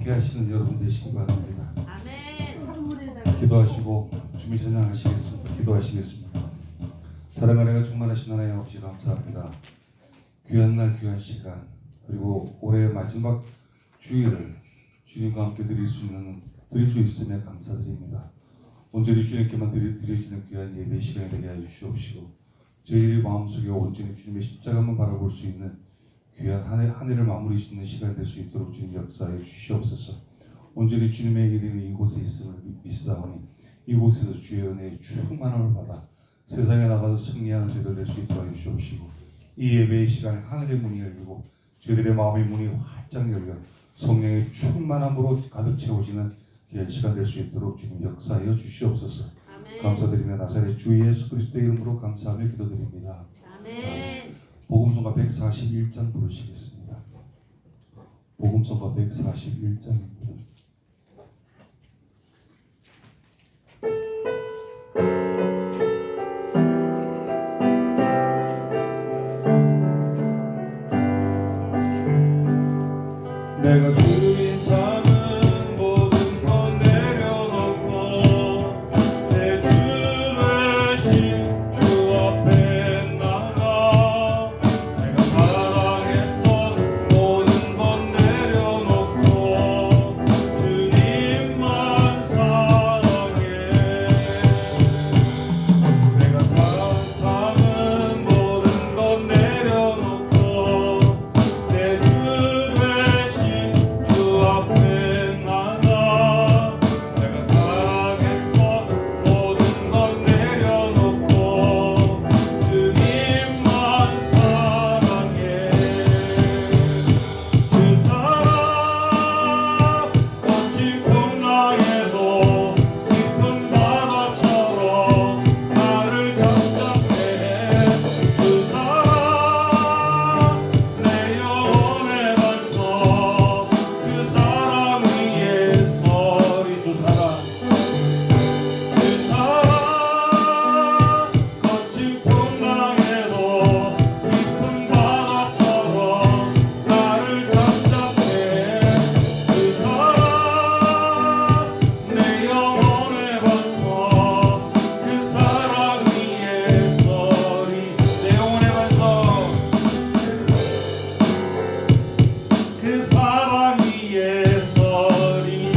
함께 하시는 여러분 되시기 바랍니다. 아멘. 기도하시고 주미 찬양하시겠습니다. 기도하시겠습니다. 사랑과 은혜가 충만하신 하나님 아버지 감사합니다. 귀한 날 귀한 시간 그리고 올해 마지막 주일을 주님과 함께 드릴 수 있음에 감사드립니다. 온전히 주님께만 드려지는 귀한 예배 시간이 되게 하여 주시옵시고 저희들이 마음속에 온전히 주님의 십자가만 바라볼 수 있는 귀한 한 해를 마무리 짓는 시간이 될 수 있도록 주님 역사해 주시옵소서. 온전히 주님의 이름이 이곳에 있음을 믿사오니 이곳에서 주의 은혜의 충만함을 받아 세상에 나가서 승리하는 저희들 될 수 있도록 해주시옵시고 이 예배의 시간에 하늘의 문이 열리고 저희들의 마음의 문이 활짝 열려 성령의 충만함으로 가득 채워지는 귀한 시간 될 수 있도록 주님 역사하여 주시옵소서. 아멘. 감사드리며 나사렛 주 예수 그리스도의 이름으로 감사하며 기도드립니다. 아멘. 복음성가 141장 부르시겠습니다. 복음성가 141장입니다. 내가 주인 삼은 모든 것 내려놓고 내 주 대신 주 앞에 나가 내가 사랑했던 모든 것 내려놓고 주님만 사랑해 내가 삼은 모든 것 내려놓고 내 주 주 앞에 나가 내가 사랑했던 모든 것 내려놓고 주님만 사랑해 그 사랑 거친 풍랑에도 깊은 바다처럼 나를 잡잡해 그 사랑 내 영혼의 반석 그 사랑 위에 서리 주 사랑 그 사랑 거친 풍랑에도 깊은 바다처럼 나를 잡잡해 그 사랑 내 영혼의 반석 그 사랑 위에 서리 내 영혼의 반석 그 사랑 위에 서리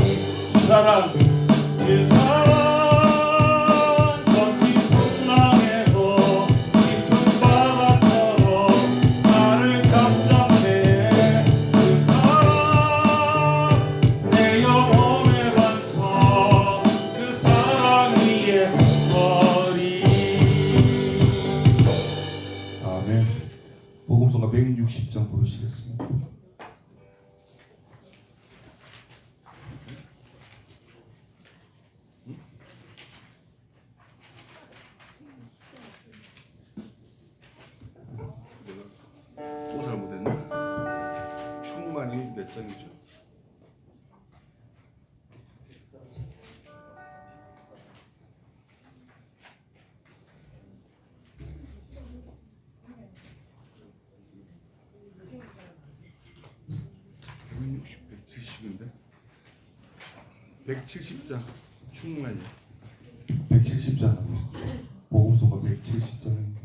주 사랑 그 사랑 거친 풍랑에도 깊은 바다처럼 나를 잡잡해 그 사랑 내 영혼의 반석 그 사랑 위에 서리 아멘. 복음성가 160장 부르시겠습니다. 또 잘못했나? 충만이 몇 장이죠? (160) 170인데 170장 충만이 170장 하겠습니다. 복음성가 170장입니다.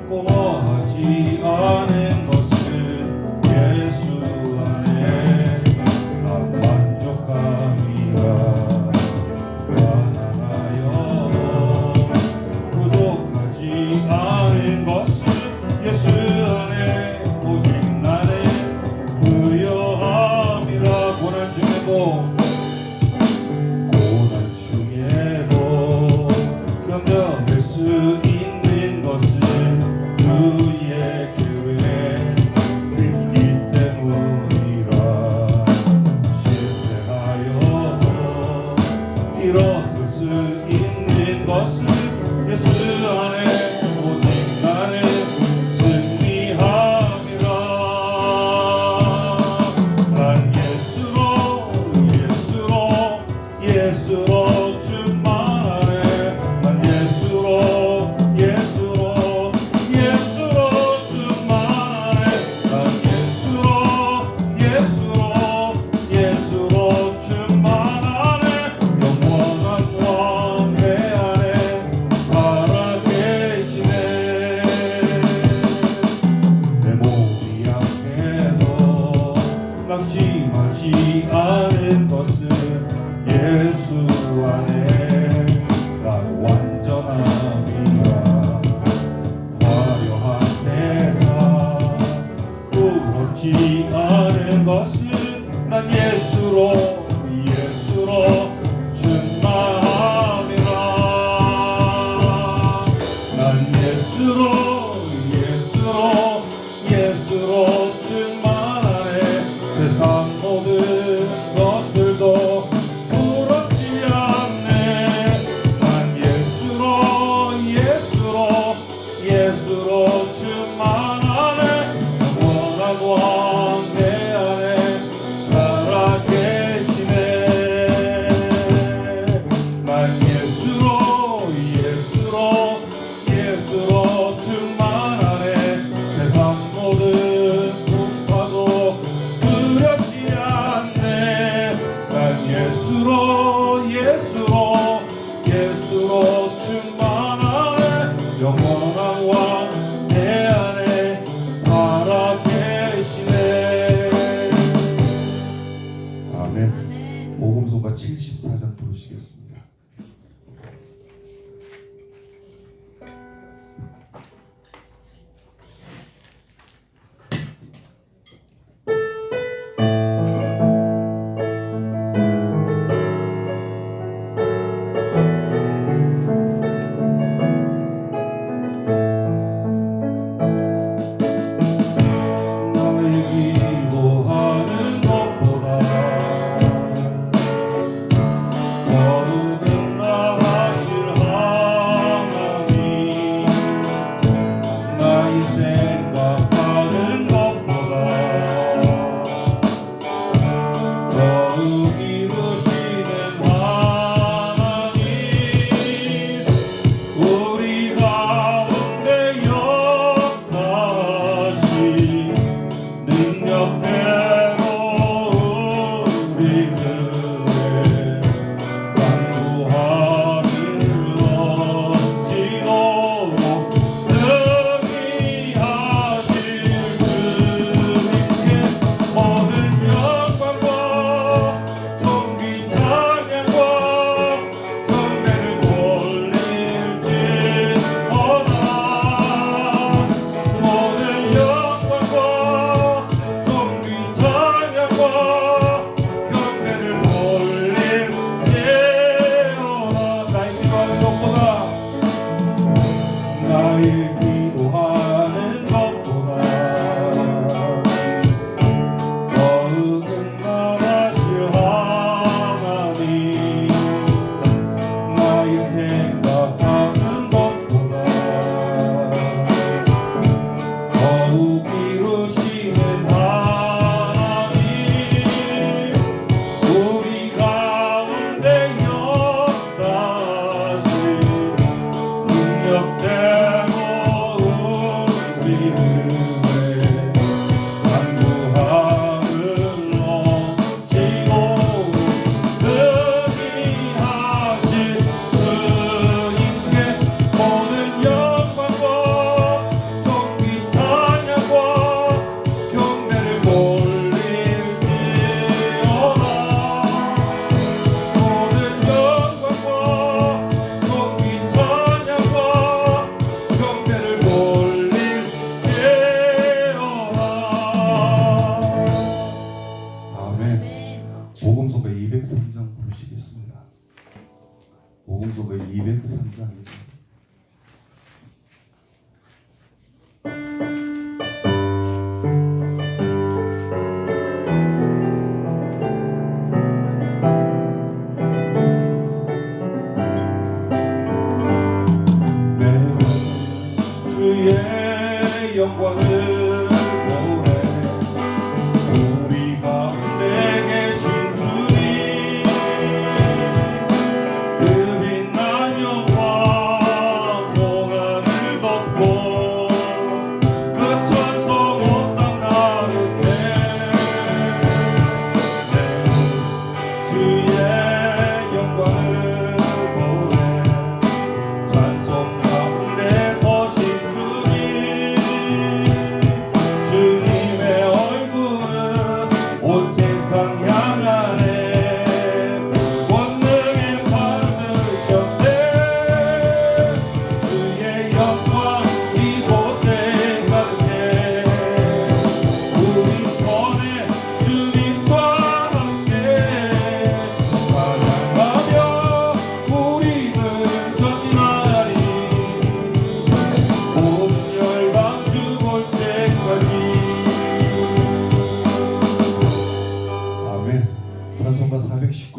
고마하지 않은 것은 예수 안에 난 만족함이라 가난하여 낙심하지 않은 것은 예수 안에 나로 완전함이라. 화려한 세상 부럽지 않은 것은 난 예수로 충만함이라. 난 예수로 충만하네. 세상 모든 것들도 부럽지 않네. 난 예수로 충만하네. 영원한 왕 내 안에 살아계시네. 난 예수로 충만하네. 세상 모든 풍파도 두렵지 않네. 난 예수로 충만하네. 영원한 왕 내 안에 살아 계시네.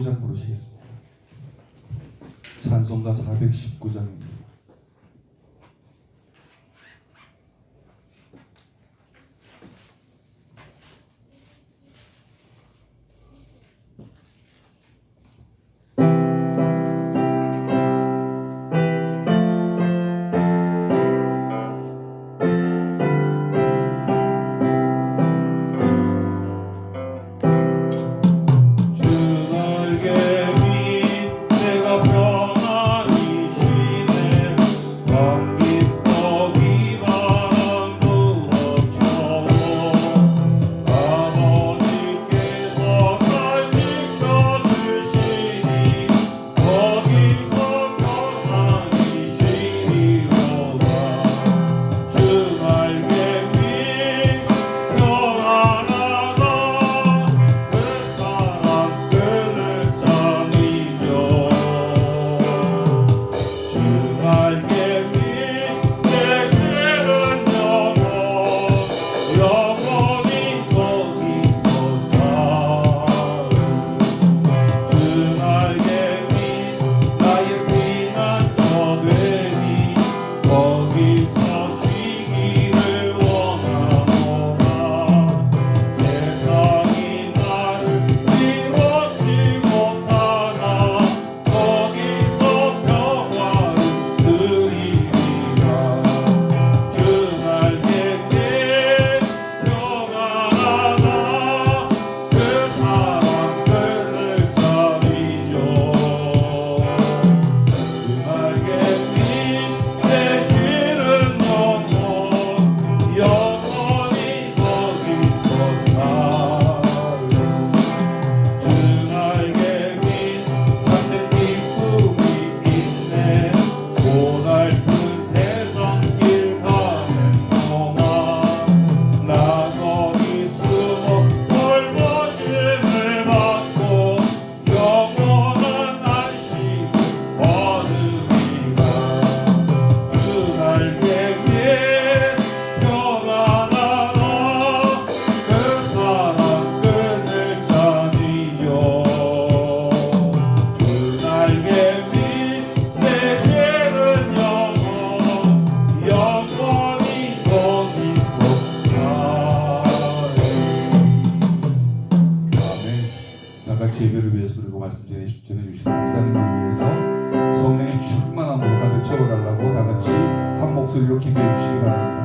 419장 부르시겠습니다. 찬송가 419장입니다. 예배를 위해서 그리고 말씀 전해주신 목사님을 위해서 성령의 충만함으로 가득 채워달라고 다 같이 한 목소리로 기도해 주시기 바랍니다.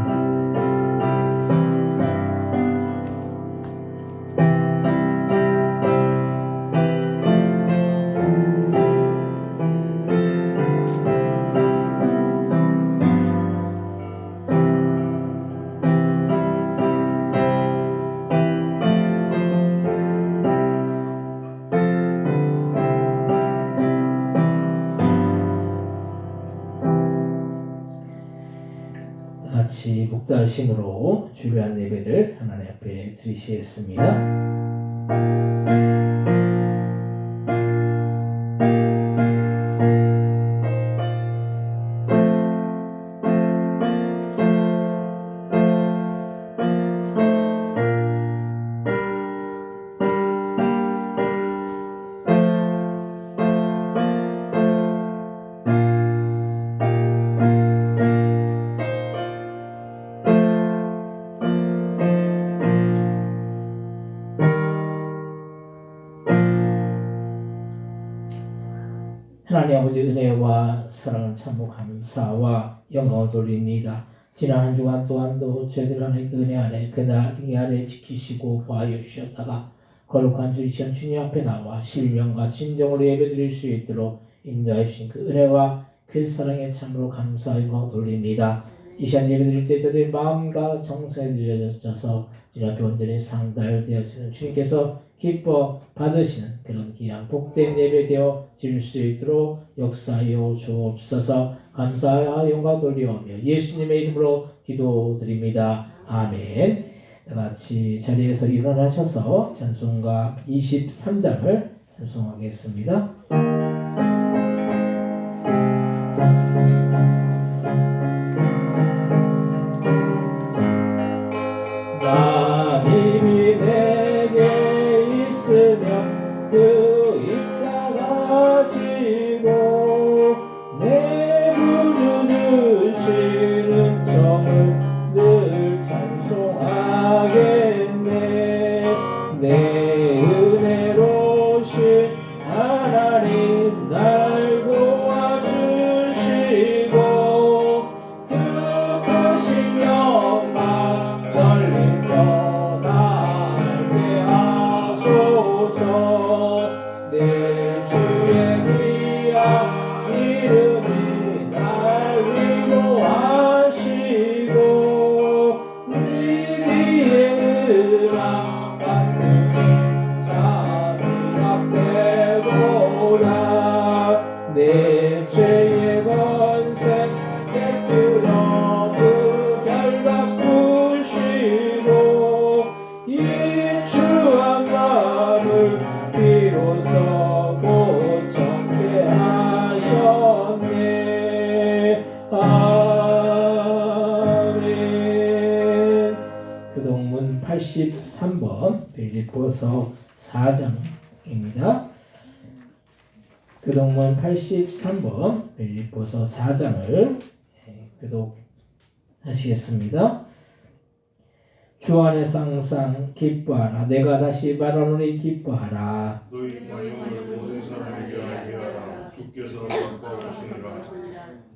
같이 목도하심으로 주일한 예배를 하나님 앞에 드리시겠습니다. 하나님 아버지 은혜와 사랑을 참고 감사와 영광을 돌립니다. 지난 한 주간 또한도 저희들 하나님 그 은혜 안에 그날 이 안에 지키시고 보호하여 주셨다가 거룩한 주이 시간 주님 앞에 나와 신령과 진정으로 예배드릴 수 있도록 인도해 주신 그 은혜와 그 사랑에 참으로 감사와 영광을 돌립니다. 이 시간 예배드릴 때 저희의 마음과 정성에 들여져서 주님 앞에 온전히 상달되어지는 주님께서 기뻐 받으시는 그런 귀한 복된 예배 되어 질 수 있도록 역사하여 주옵소서. 감사와 영광 돌리오며 예수님의 이름으로 기도드립니다. 아멘. 같이 자리에서 일어나셔서 찬송가 23장을 찬송하겠습니다. 나 힘이 내게 있으면 그 입 내 은혜로신 하나님 날 도와주시고 그 크신 영광 열린 뼈 닿게 하소서. 내 주의 귀한 이름이 날 위로하시고 위기의 음악 같은 자비랍되도다. 내 죄의 권세 깨뜨려 그 결박 부시고 이 추한 마음을 비로소 고쳤게 하셨네. 아멘. 교동문 83번 빌립보서 4장입니다. 교동문 83번 빌립보서 4장을 교독하시겠습니다. 주 안에서 항상 기뻐하라. 내가 다시 말하노니 기뻐하라. 너희 번영을 모든 사람에게 알게 하라. 주께서 바꿔주시느라.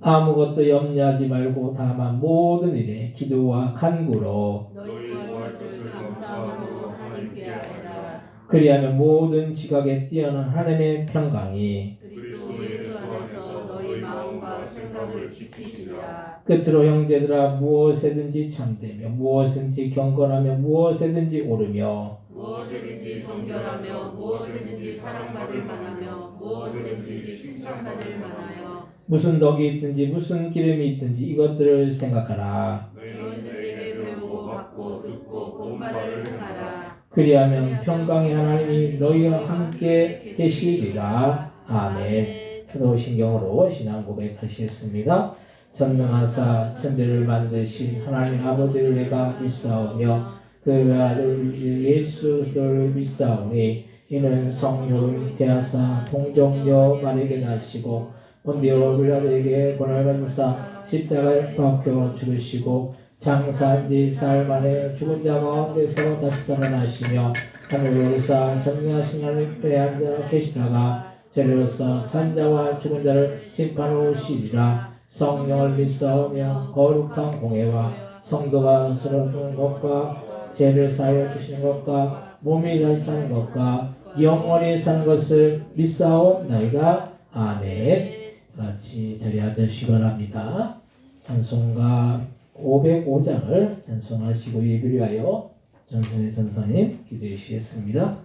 아무것도 염려하지 말고 다만 모든 일에 기도와 간구로 너희 구할 것을 감사함으로 하나님께 아뢰라. 그리하면 모든 지각에 뛰어난 하나님의 평강이 그리스도 예수 안에서 너희 마음과 생각을 지키시라. 끝으로 형제들아 무엇에든지 참되며 무엇이든지 경건하며 무엇에든지 오르며 무엇이든지 정결하며 무엇이든지 사랑받을 만하며 무엇이든지 칭찬받을 만하여 무슨 덕이 있든지 무슨 기름이 있든지 이것들을 생각하라. 너희들에게 배우고 받고 듣고 본말을 행하라. 그리하면 평강의 하나님이 너희와 함께 계시리라. 아멘. 표도신경으로 신앙 고백하시겠습니다. 전능하사 천대를 만드신 하나님 아버지를 내가 믿사오며 그 아들 예수를 믿사오니 이는 성령을 잉태하사 동정녀 마리아에게 나시고 본디오 빌라도에게 고난을 받으사 십자가에 박혀 죽으시고 장사한 지 사흘 만에 죽은 자 가운데서 다시 살아나시며 하늘로 오르사 전능하신 하나님께 앉아 계시다가 저리로서 산자와 죽은 자를 심판하러 오시리라. 성령을 믿사오며 거룩한 공회와 성도가 서러운 것과 죄를 사하여 주시는 것과 몸이 다시 사는 것과 영원히 사는 것을 믿사옵나이다. 아멘. 같이 자리에 앉으시기 바랍니다. 찬송가 505장을 찬송하시고 예배를 위하여 전선의 전사님 기도해 주시겠습니다.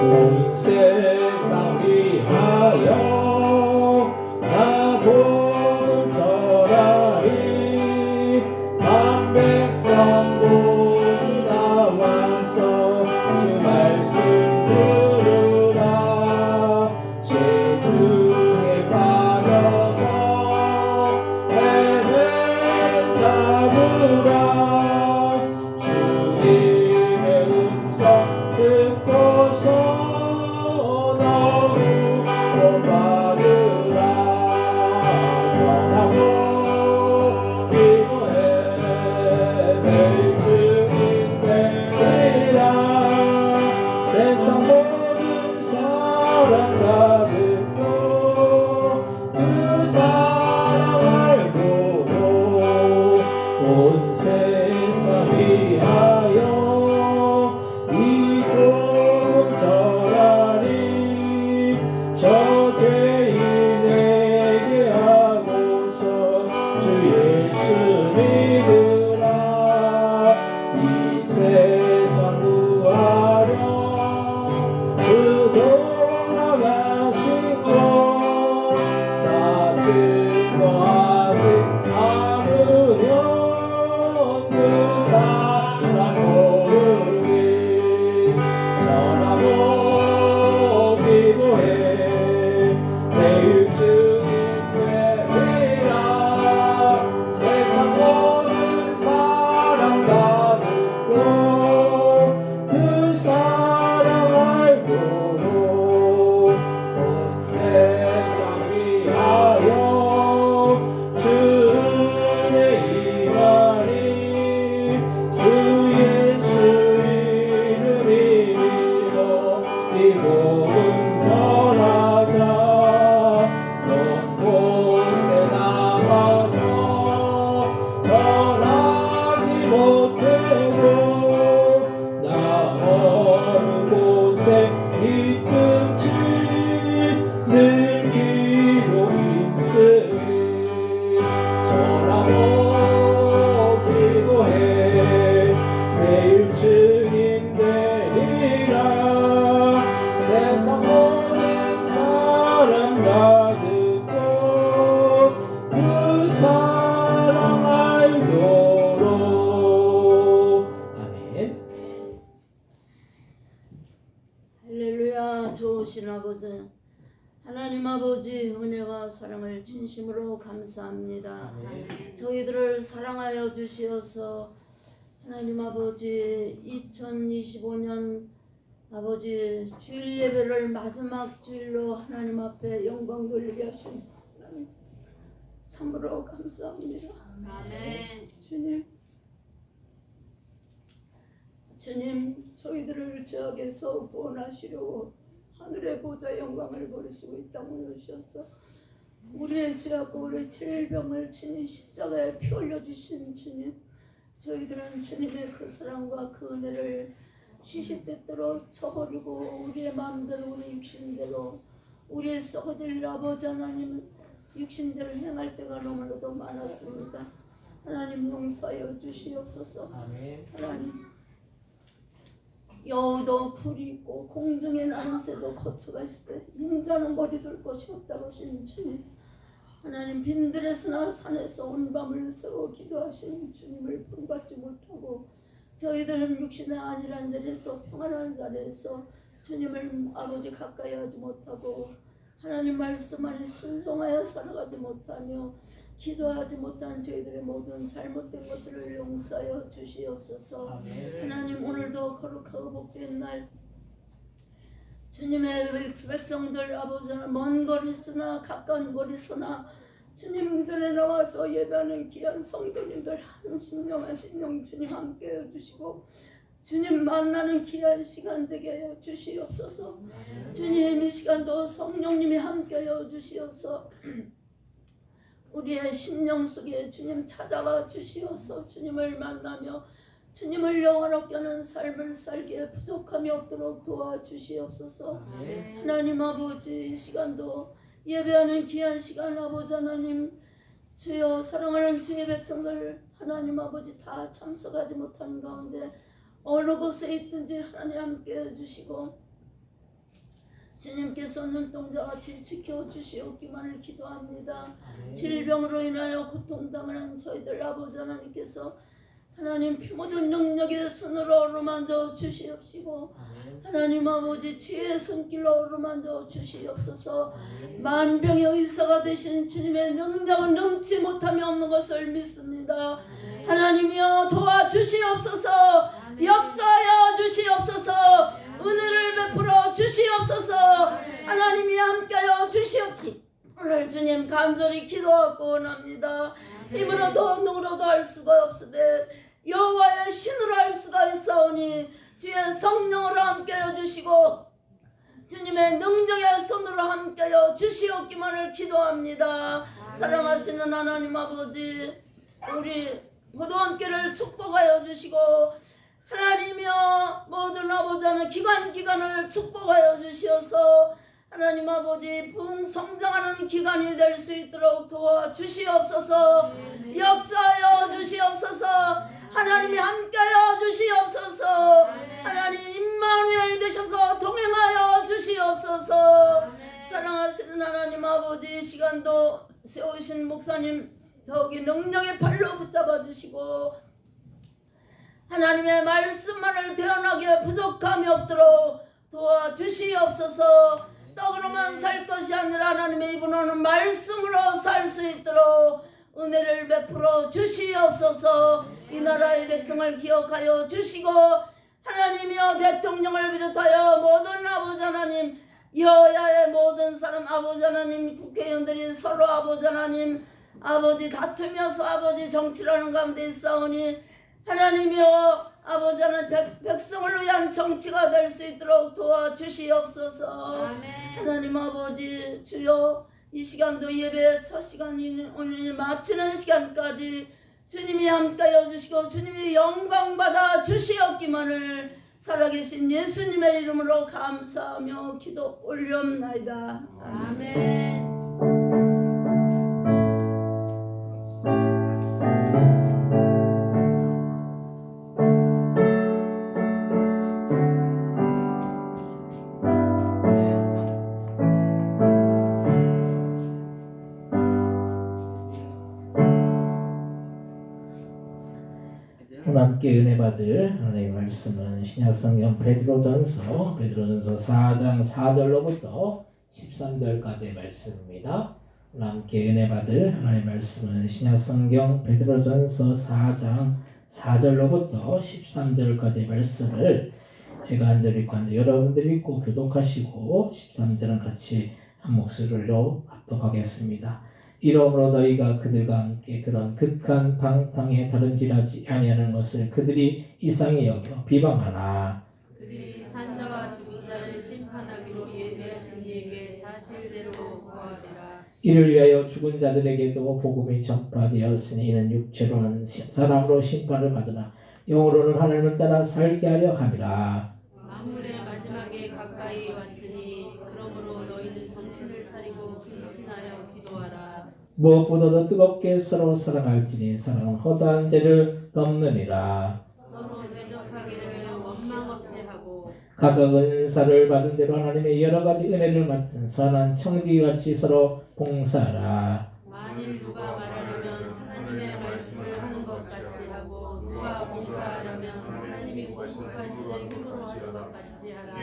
온 세상 위하여 나고 전하리 만 백성 모두 나와서 주 말씀 들으라. 죄 중에 빠져서 헤매는 자들아 주님의 음성 듣고서 받으라. 전하고 기도해 매일 증인 되리라. 세상 모든 사랑 다 듣고 그 사랑 알고도 온 세상 위하여 주 예수 이름 믿어 이 복음 전하자 먼 곳에 나가서 전하지 못해도 나 어느 곳에 있든지 늘 기도 힘쓰리 전하고 기도해 내일 증인 되리라 세상 모든 사람 다 듣고 그 사랑 알도록 아멘. 할렐루야. 좋으신 아버지 하나님 아버지 은혜와 사랑을 진심으로 감사합니다. 저희들을 사랑하여 주시어서 하나님 아버지 2025년 아버지 주일 예배를 마지막 주일로 하나님 앞에 영광 돌리게 하신 하나님 참으로 감사합니다. 아멘. 주님 저희들을 죄악에서 구원하시려고 하늘의 보좌 영광을 버리시고 이 땅을 오셔서 우리의 죄악과 우리의 질병을 친히 십자가에 피 흘려주신 주님 저희들은 주님의 그 사랑과 그 은혜를 시시때때로 쳐버리고 우리의 마음대로 우리 육신대로 우리의 썩어질 아버지 하나님 육신대로 행할 때가 너무나도 많았습니다. 하나님 용서하여 주시옵소서. 하나님 여우도 풀이 있고 공중에 나는 새도 거처가 있을 때 인자는 머리 둘 곳이 없다고 하신 주님 하나님 빈들에서나 산에서 온 밤을 새워 기도하신 주님을 본받지 못하고 저희들은 육신의 안일한 자리에서 평안한 자리에서 주님을 아버지 가까이 하지 못하고 하나님 말씀 안에 순종하여 살아가지 못하며 기도하지 못한 저희들의 모든 잘못된 것들을 용서하여 주시옵소서. 하나님 오늘도 거룩하고 복된 날 주님의 백성들 아버지 먼 거리서나 가까운 거리서나 주님 전에 나와서 예배하는 귀한 성도님들 한 심령 한 심령 주님 함께 해주시고 주님 만나는 귀한 시간 되게 하여 주시옵소서. 주님 이 시간도 성령님이 함께 하여 주시옵소서. 우리의 심령 속에 주님 찾아와 주시옵소서. 주님을 만나며 주님을 영원롭게 하는 삶을 살기에 부족함이 없도록 도와주시옵소서. 하나님 아버지 이 시간도 예배하는 귀한 시간 아버지 하나님 주여 사랑하는 주의 백성들 하나님 아버지 다 참석하지 못하는 가운데 어느 곳에 있든지 하나님 함께 해주시고 주님께서 눈동자같이 지켜주시옵기만을 기도합니다. 질병으로 인하여 고통당하는 저희들 아버지 하나님께서 하나님 피 묻은 능력의 손으로 어루만져 주시옵시고 하나님 아버지 지혜의 손길로 어루만져 주시옵소서. 만병의 의사가 되신 주님의 능력은 넘치 못함이 없는 것을 믿습니다. 하나님이여 도와주시옵소서. 역사하여 주시옵소서. 은혜를 베풀어 주시옵소서. 하나님이 함께하여 주시옵기 오늘 주님 간절히 기도하고 원합니다. 힘으로도 능으로도 할 수가 없으되 여호와의 신으로 할 수가 있사오니 주의 성령으로 함께하여 주시고 주님의 능력의 손으로 함께하여 주시옵기만을 기도합니다. 사랑하시는 하나님 아버지 우리 포도원교를 축복하여 주시고 하나님이여 모든 아버지는 기간을 축복하여 주시어서 하나님 아버지 풍성장하는 기간이 될 수 있도록 도와주시옵소서. 역사하여 주시옵소서. 하나님이 함께하여 주시옵소서. 하나님 임마누엘 되셔서 동행하여 주시옵소서. 사랑하시는 하나님 아버지 시간도 세우신 목사님 더욱이 능력의 팔로 붙잡아 주시고 하나님의 말씀만을 대언하기에 부족함이 없도록 도와주시옵소서. 떡으로만 살 것이 아니라 하나님의 입으로는 말씀으로 살 수 있도록 은혜를 베풀어 주시옵소서. 이 나라의 백성을 기억하여 주시고 하나님이여 대통령을 비롯하여 모든 아버지 하나님 여야의 모든 사람 아버지 하나님 국회의원들이 서로 아버지 하나님 아버지 다투면서 아버지 정치라는 가운데 있사오니 하나님이여 아버지 하나님 백성을 위한 정치가 될 수 있도록 도와주시옵소서. 하나님 아버지 주여 이 시간도 예배 첫 시간이 오늘 마치는 시간까지 주님이 함께하여 주시고 주님이 영광 받아 주시옵기만을 살아계신 예수님의 이름으로 감사하며 기도 올려옵나이다. 아멘. 하나님께 은혜 받을 하나님의 말씀은 신약성경 베드로전서 4장 4절로부터 13절까지의 말씀입니다. 하나님께 은혜 받을 하나님의 말씀은 신약성경 베드로전서 4장 4절로부터 13절까지의 말씀을 제가 한 절 읽고 한 절 여러분들이 읽고 교독하시고 13절은 같이 한 목소리로 합독하겠습니다. 이러므로 너희가 그들과 함께 그런 극한 방탕에 다름질하지 아니하는 것을 그들이 이상히 여겨 비방하나 그들이 산자와 죽은 자를 심판하기로 예비하신 이에게 사실대로 구하리라. 이를 위하여 죽은 자들에게도 복음이 전파되었으니 이는 육체로는 사람으로 심판을 받으나 영으로는 하나님을 따라 살게 하려 함이라. 만물의 마지막에 가까이 왔으니 그러므로 너희는 정신을 차리고 근신하여 기도하라. 무엇보다도 뜨겁게 서로 사랑할지니 사랑은 허다한 죄를 덮느니라. 서로 대접하기를 원망 없이 하고 각각 은사를 받은 대로 하나님의 여러 가지 은혜를 맡은 선한 청지기같이 서로 봉사하라. 만일 누가 말하려면 하나님의 말씀을 하는 것 같이 하고 누가 봉사하려면 하나님이 공급하시는 힘으로 하는 것 같이 하라.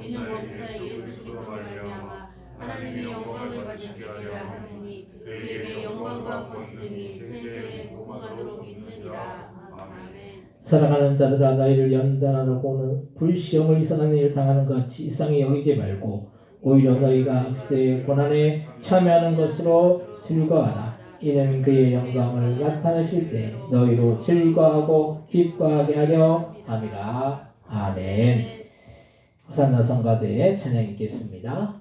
이는 범사의 예수 그리스도로 말미암아 하나님이 영광을 받으시리라 하느니 그에게 영광과 권능이 세세에 무궁하도록 있느니라. 아멘. 사랑하는 자들아 너희를 연단하려고는 불시험을 이상한 일을 당하는 것 같이 이상히 여기지 말고 오히려 너희가 그때의 고난에 참여하는 것으로 즐거워하라. 이는 그의 영광을 나타내실 때 너희로 즐거워하고 기뻐하게 하려 함이라. 아멘. 호산나 성가대의 찬양 읽겠습니다.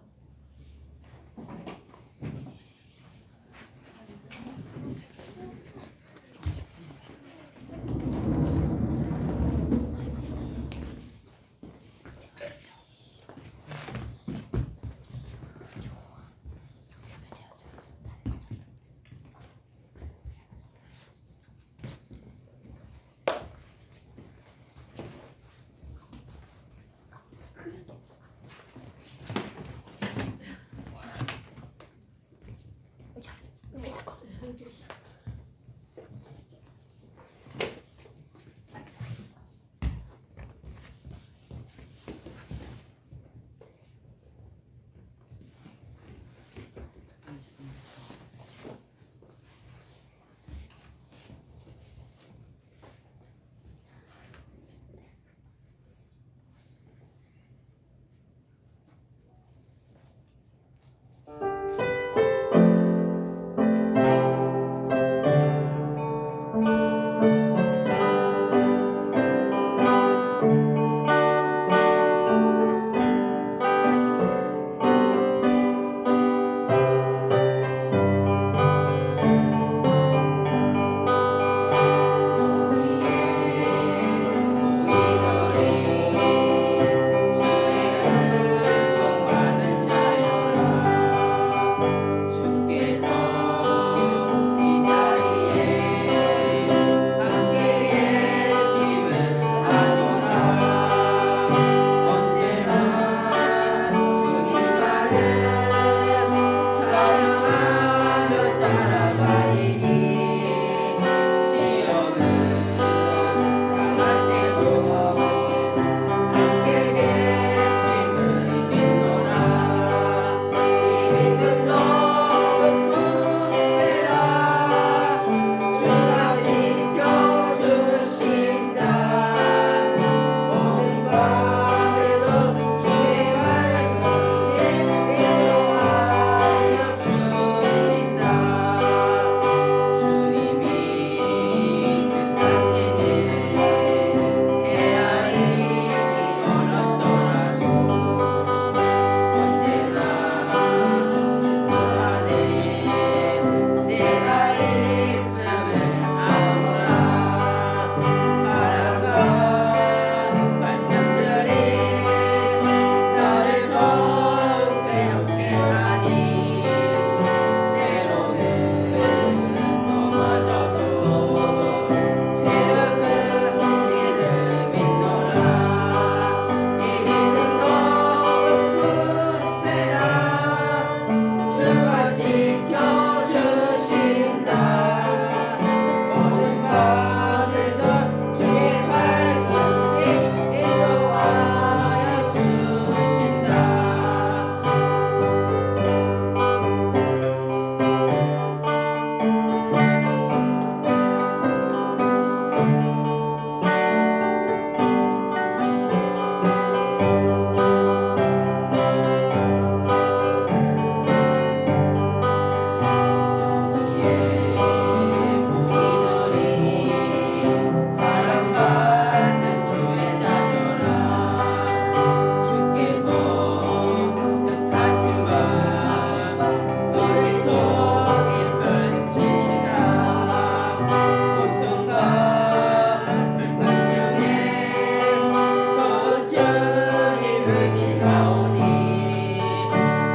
가오니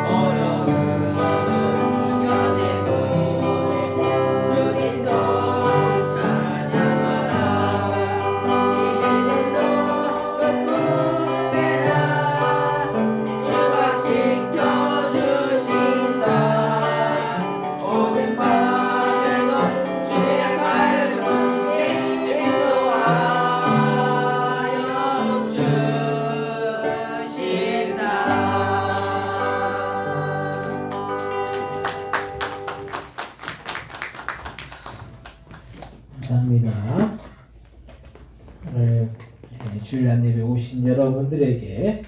어려운 기면에 보이네 주님도 찬양하라 이 믿음도 굳세라 주가 지켜주신다 오늘 밤에도 주의 밝은 빛 인도하여 주신다. 감사합니다. 오늘 주일날 예배 오신 여러분들에게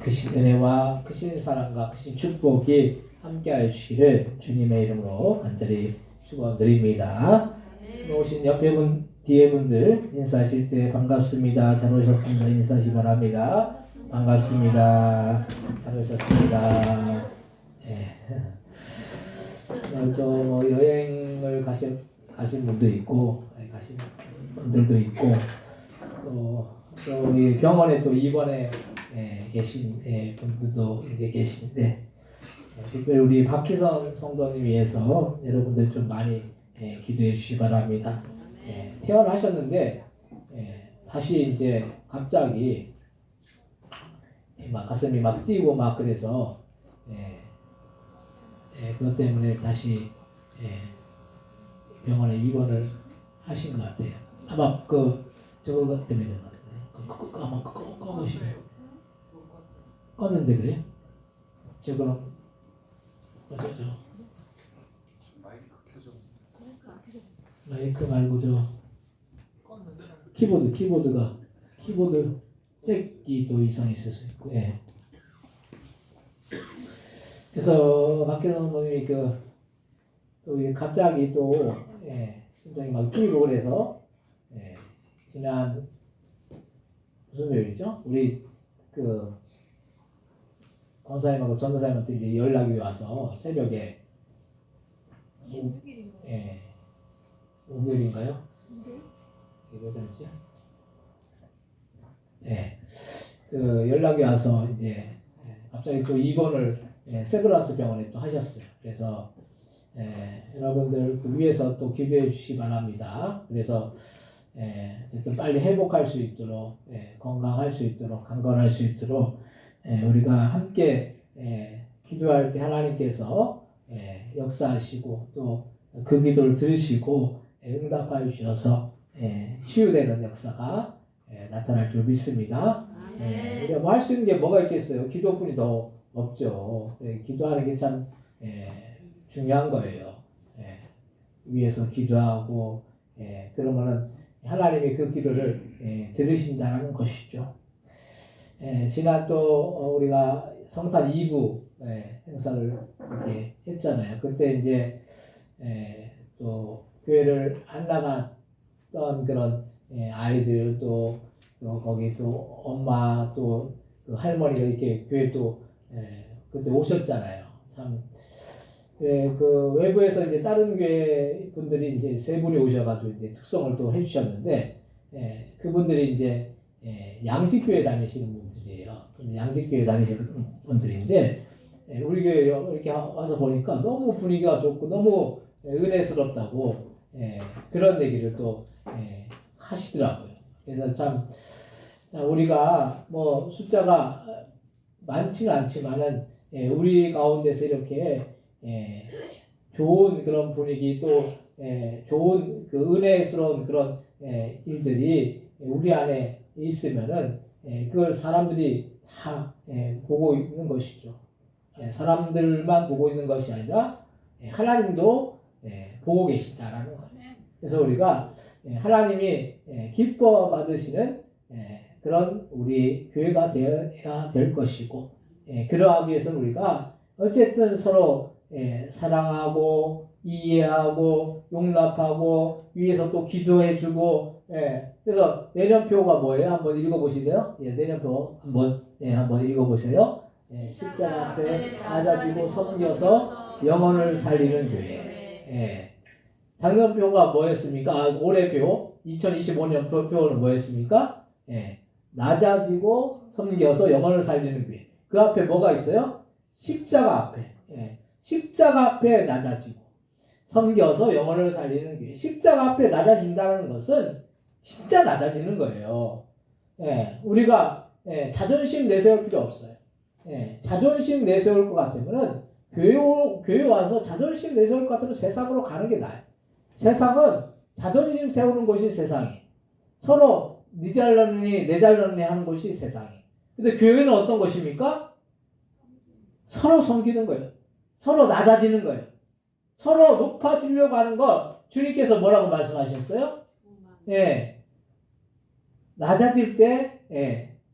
크신 은혜와 크신 사랑과 크신 축복이 함께하여 주시기를 주님의 이름으로 간절히 축원드립니다. 오신 옆에 분, 뒤에 분들 인사하실 때 반갑습니다. 잘 오셨습니다. 인사하시 바랍니다. 반갑습니다. 잘 오셨습니다. 네. 오늘 또 여행을 가신 분도 있고 가신 분들도 있고 또 우리 병원에 또 입원해 계신 분들도 이제 계신데 특별히 우리 박희선 성도님 위해서 여러분들 좀 많이 기도해 주시기 바랍니다. 퇴원하셨는데 다시 이제 갑자기 막 가슴이 막 뛰고 막 그래서 그것 때문에 다시 병원에 입원을 하신 것 같아요. 아마 저거 때문에 그런 것 같아요. 아마 꺼보시면 껐는데 그래요? 저거는 어쩌죠? 마이크 말고 저 키보드 잭이 또 이상이 있을 수 있고 그래서 박혜선 선생님이 또 갑자기 또 심장이 막 뛰고 그래서 지난 무슨 요일이죠? 우리 권사님하고 전도사님한테 이제 연락이 와서 새벽에 목요일인가요? 이게 몇 번이죠? 연락이 와서 이제 갑자기 또 입원을 세브란스 병원에 또 하셨어요. 그래서 여러분들 위해서 또 기도해 주시기 바랍니다. 그래서 어쨌든 빨리 회복할 수 있도록 건강할 수 있도록 강건할 수 있도록 우리가 함께 기도할 때 하나님께서 역사하시고 또 그 기도를 들으시고 응답하여 주셔서 치유되는 역사가 나타날 줄 믿습니다. 우리가 뭐 할 수 있는 게 뭐가 있겠어요? 기도뿐이 더 없죠. 기도하는 게 참 중요한 거예요. 위에서 기도하고 그러면은 하나님이 그 기도를 들으신다는 것이죠. 지난 또 우리가 성탄 2부 행사를 이렇게 했잖아요. 그때 이제 또 교회를 안 나갔던 그런 아이들 또 거기 또 엄마 또 그 할머니가 이렇게 교회 또 그때 오셨잖아요. 참 그 외부에서 이제 다른 교회 분들이 이제 세 분이 오셔가지고 이제 특송을 또 해주셨는데 그분들이 이제 양직교회 다니시는 분들이에요. 양직교회 다니시는 분들인데 우리 교회 이렇게 와서 보니까 너무 분위기가 좋고 너무 은혜스럽다고 그런 얘기를 또 하시더라고요. 그래서 참 우리가 뭐 숫자가 많지는 않지만은 우리 가운데서 이렇게 좋은 그런 분위기 또 좋은 그 은혜스러운 그런 일들이 우리 안에 있으면은 그걸 사람들이 다 보고 있는 것이죠. 사람들만 보고 있는 것이 아니라 하나님도 보고 계신다라는 거예요. 그래서 우리가 하나님이 기뻐 받으시는 그런 우리 교회가 되어야 될 것이고 그러하기 위해서는 우리가 어쨌든 서로 사랑하고 이해하고 용납하고 위에서 또 기도해주고 그래서 내년표가 뭐예요? 한번 읽어보실래요? 내년표 한번 읽어보세요. 십자가 앞에 낮아지고 섬겨서 영혼을 살리는 교회. 작년표가 뭐였습니까? 올해표 2025년 표는 뭐였습니까? 낮아지고 섬겨서 영혼을 살리는 교회. 그 앞에 뭐가 있어요? 십자가 앞에. 예. 십자가 앞에 낮아지고 섬겨서 영혼을 살리는 교회. 십자가 앞에 낮아진다는 것은 진짜 낮아지는 거예요. 예. 우리가 자존심 내세울 필요 없어요. 예. 자존심 내세울 것 같으면은 교회 와서 자존심 내세울 것 같으면 세상으로 가는 게 나아요. 세상은 자존심 세우는 곳이 세상이에요. 서로 니 잘났니 내 잘났니 하는 곳이 세상이에요. 근데 교회는 어떤 곳입니까? 서로 섬기는 거예요. 서로 낮아지는 거예요. 서로 높아지려고 하는 거 주님께서 뭐라고 말씀하셨어요? 예. 낮아질 때,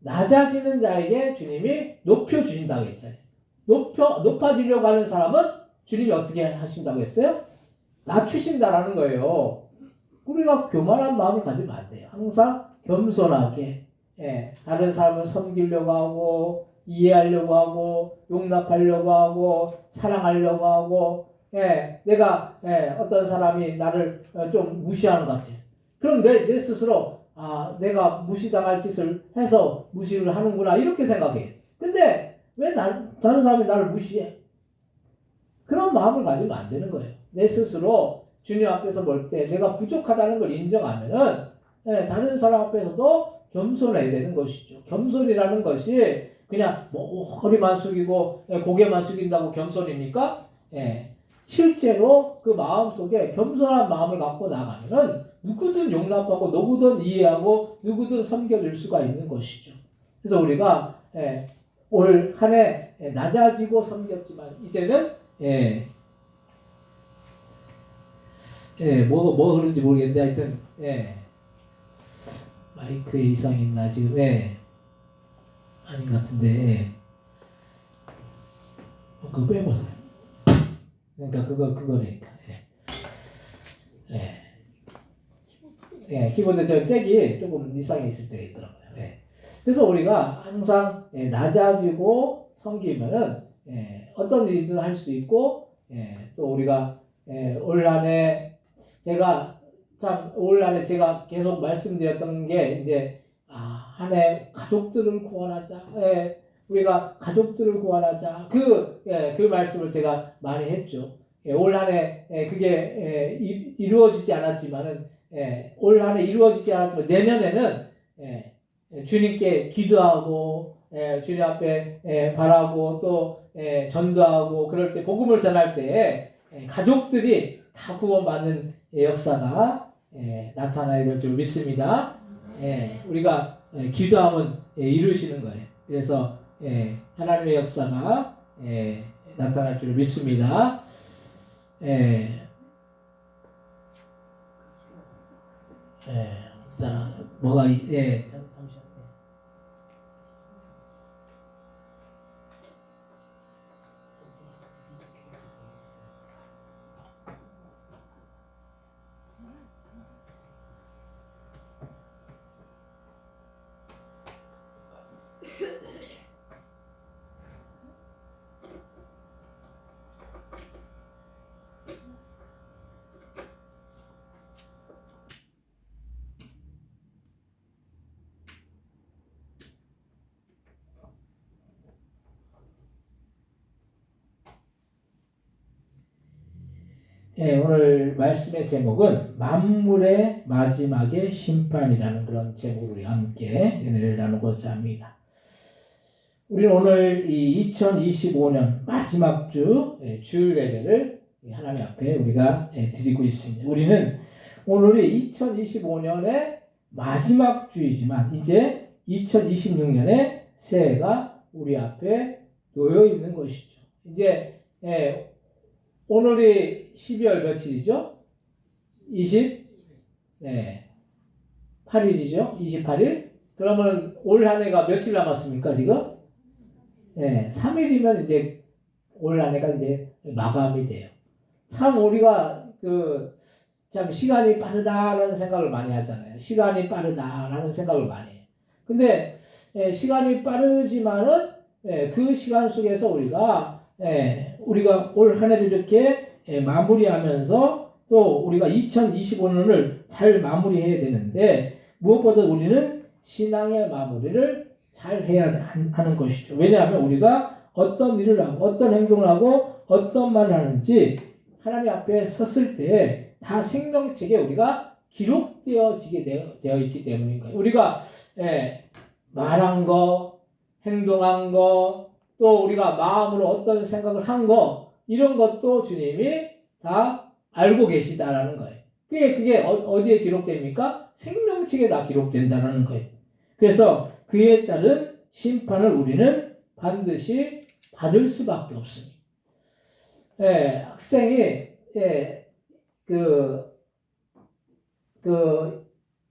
낮아지는 자에게 주님이 높여주신다고 했잖아요. 높아지려고 하는 사람은 주님이 어떻게 하신다고 했어요? 낮추신다라는 거예요. 우리가 교만한 마음을 가지면 안 돼요. 항상 겸손하게, 다른 사람을 섬기려고 하고, 이해하려고 하고, 용납하려고 하고, 사랑하려고 하고, 내가, 어떤 사람이 나를 좀 무시하는 것 같아요. 그럼 내 스스로, 내가 무시당할 짓을 해서 무시를 하는구나, 이렇게 생각해. 근데 왜 다른 사람이 나를 무시해? 그런 마음을 가지면 안 되는 거예요. 내 스스로 주님 앞에서 볼 때 내가 부족하다는 걸 인정하면은, 다른 사람 앞에서도 겸손해야 되는 것이죠. 겸손이라는 것이 그냥 뭐 허리만 숙이고 고개만 숙인다고 겸손입니까? 실제로 그 마음 속에 겸손한 마음을 갖고 나가면은 누구든 용납하고 누구든 이해하고 누구든 섬겨줄 수가 있는 것이죠. 그래서 우리가 올 한 해 낮아지고 섬겼지만 이제는 뭐 그런지 모르겠는데 하여튼 마이크에 이상이 있나 지금 아닌 것 같은데 그거 빼보세요. 그러니까 그거니까 키보드 저 잭이 조금 이상이 있을 때가 있더라고요. 그래서 우리가 항상 낮아지고 섬기면은 어떤 일이든 할 수 있고 또 우리가 올 한해 올 한해 제가 계속 말씀드렸던 게 이제 한 해 가족들을 구원하자. 우리가 가족들을 구원하자. 그 말씀을 제가 많이 했죠. 올 한해 그게 이루어지지 않았지만은 올 한해 이루어지지 않았지만 내년에는 주님께 기도하고 주님 앞에 바라고 또 전도하고 그럴 때 복음을 전할 때 가족들이 다 구원받는 역사가 나타나야 될 줄 믿습니다. 우리가 기도하면 이루시는 거예요. 그래서 하나님의 역사가 나타날 줄 믿습니다. 뭐가 잠시만요. 오늘 말씀의 제목은 만물의 마지막의 심판이라는 그런 제목으로 함께 은혜를 나누고자 합니다. 우리는 오늘 이 2025년 마지막 주일 예배를 하나님 앞에 우리가 드리고 있습니다. 우리는 오늘이 2025년의 마지막 주이지만 이제 2026년의 새해가 우리 앞에 놓여 있는 것이죠. 이제 오늘이 12월 며칠이죠? 28일이죠? 28일? 그러면 올 한 해가 며칠 남았습니까, 지금? 3일이면 이제 올 한 해가 이제 마감이 돼요. 참 우리가 참 시간이 빠르다라는 생각을 많이 하잖아요. 시간이 빠르다라는 생각을 많이 해요. 근데 시간이 빠르지만은 그 시간 속에서 우리가 올 한 해를 이렇게 마무리하면서 또 우리가 2025년을 잘 마무리해야 되는데 무엇보다 우리는 신앙의 마무리를 잘 해야 하는 것이죠. 왜냐하면 우리가 어떤 일을 하고 어떤 행동을 하고 어떤 말을 하는지 하나님 앞에 섰을 때 다 생명책에 우리가 기록되어지게 되어 있기 때문인 거예요. 우리가 말한 거, 행동한 거, 또 우리가 마음으로 어떤 생각을 한 거, 이런 것도 주님이 다 알고 계시다라는 거예요. 그게 어디에 기록됩니까? 생명책에 다 기록된다는 거예요. 그래서 그에 따른 심판을 우리는 반드시 받을 수밖에 없습니다. 학생이 그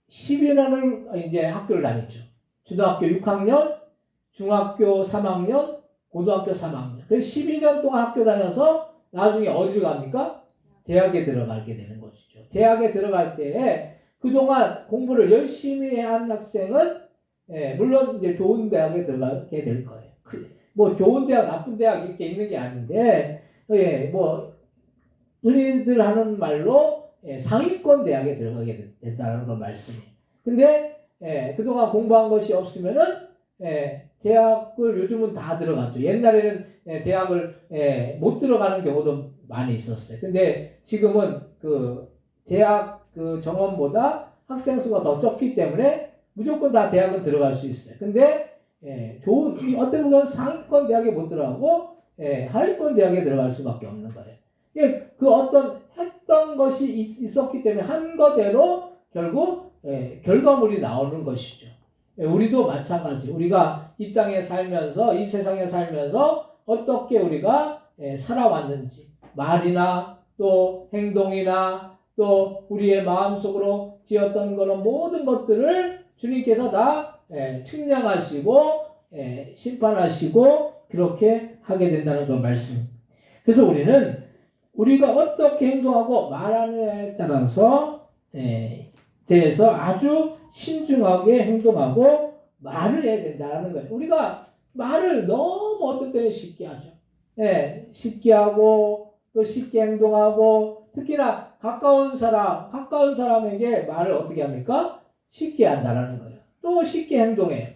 10년을 이제 학교를 다녔죠. 초등학교 6학년, 중학교 3학년, 고등학교 3학년. 그래서 12년 동안 학교 다녀서 나중에 어디로 갑니까? 대학에 들어가게 되는 것이죠. 대학에 들어갈 때 그동안 공부를 열심히 한 학생은 물론 이제 좋은 대학에 들어가게 될 거예요. 뭐 좋은 대학, 나쁜 대학 이렇게 있는 게 아닌데, 뭐 흔히들 하는 말로 상위권 대학에 들어가게 된다는 걸 말씀이에요. 근데 그동안 공부한 것이 없으면은 대학을 요즘은 다 들어갔죠. 옛날에는 대학을 못 들어가는 경우도 많이 있었어요. 근데 지금은 그 대학 그 정원보다 학생 수가 더 적기 때문에 무조건 다 대학은 들어갈 수 있어요. 근데 좋은 어떤 분은 상위권 대학에 못 들어가고 하위권 대학에 들어갈 수밖에 없는 거예요. 그 어떤 했던 것이 있었기 때문에 한 거대로 결국 결과물이 나오는 것이죠. 우리도 마찬가지. 우리가 이 땅에 살면서 이 세상에 살면서 어떻게 우리가 살아왔는지 말이나 또 행동이나 또 우리의 마음속으로 지었던 그런 모든 것들을 주님께서 다 측량하시고 심판하시고 그렇게 하게 된다는 그 말씀. 그래서 우리는 우리가 어떻게 행동하고 말하느냐에 따라서 대해서 아주 신중하게 행동하고 말을 해야 된다는 거예요. 우리가 말을 너무 어떤 때는 쉽게 하죠. 쉽게 하고 또 쉽게 행동하고 특히나 가까운 사람에게 말을 어떻게 합니까? 쉽게 한다는 거예요. 또 쉽게 행동해요.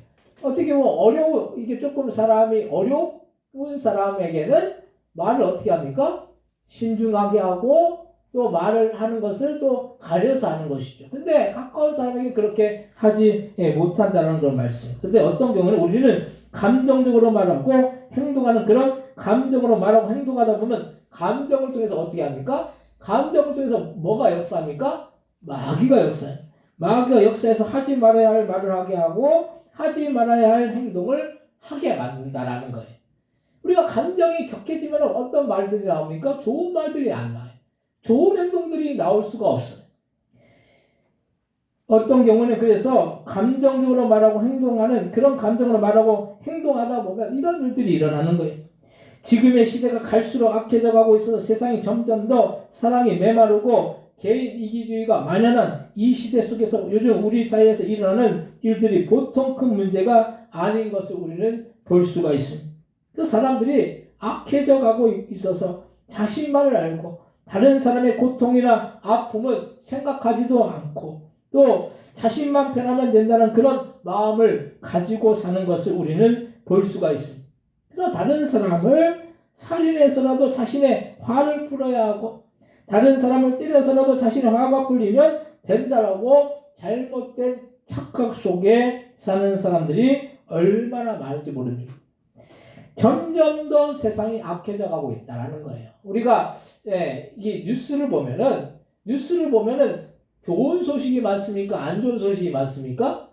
어떻게 보면 이게 조금 사람이 어려운 사람에게는 말을 어떻게 합니까? 신중하게 하고 또 말을 하는 것을 또 가려서 하는 것이죠. 근데 가까운 사람에게 그렇게 하지 못한다는 걸 말씀. 근데 어떤 경우는 우리는 감정적으로 말하고 행동하는 그런 감정으로 말하고 행동하다 보면 감정을 통해서 어떻게 합니까? 감정을 통해서 뭐가 역사합니까? 마귀가 역사해요. 마귀가 역사해서 하지 말아야 할 말을 하게 하고 하지 말아야 할 행동을 하게 만든다라는 거예요. 우리가 감정이 격해지면 어떤 말들이 나옵니까? 좋은 말들이 안 나와요. 좋은 행동들이 나올 수가 없어요. 어떤 경우는 그래서 감정적으로 말하고 행동하는 그런 감정으로 말하고 행동하다 보면 이런 일들이 일어나는 거예요. 지금의 시대가 갈수록 악해져 가고 있어서 세상이 점점 더 사랑이 메마르고 개인 이기주의가 만연한 이 시대 속에서 요즘 우리 사이에서 일어나는 일들이 보통 큰 문제가 아닌 것을 우리는 볼 수가 있습니다. 그 사람들이 악해져 가고 있어서 자신만을 알고 다른 사람의 고통이나 아픔은 생각하지도 않고 또 자신만 편하면 된다는 그런 마음을 가지고 사는 것을 우리는 볼 수가 있습니다. 그래서 다른 사람을 살인해서라도 자신의 화를 풀어야 하고 다른 사람을 때려서라도 자신의 화가 풀리면 된다라고 잘못된 착각 속에 사는 사람들이 얼마나 많은지 모릅니다. 점점 더 세상이 악해져 가고 있다는 거예요. 우리가 이 뉴스를 보면은 좋은 소식이 많습니까? 안 좋은 소식이 많습니까?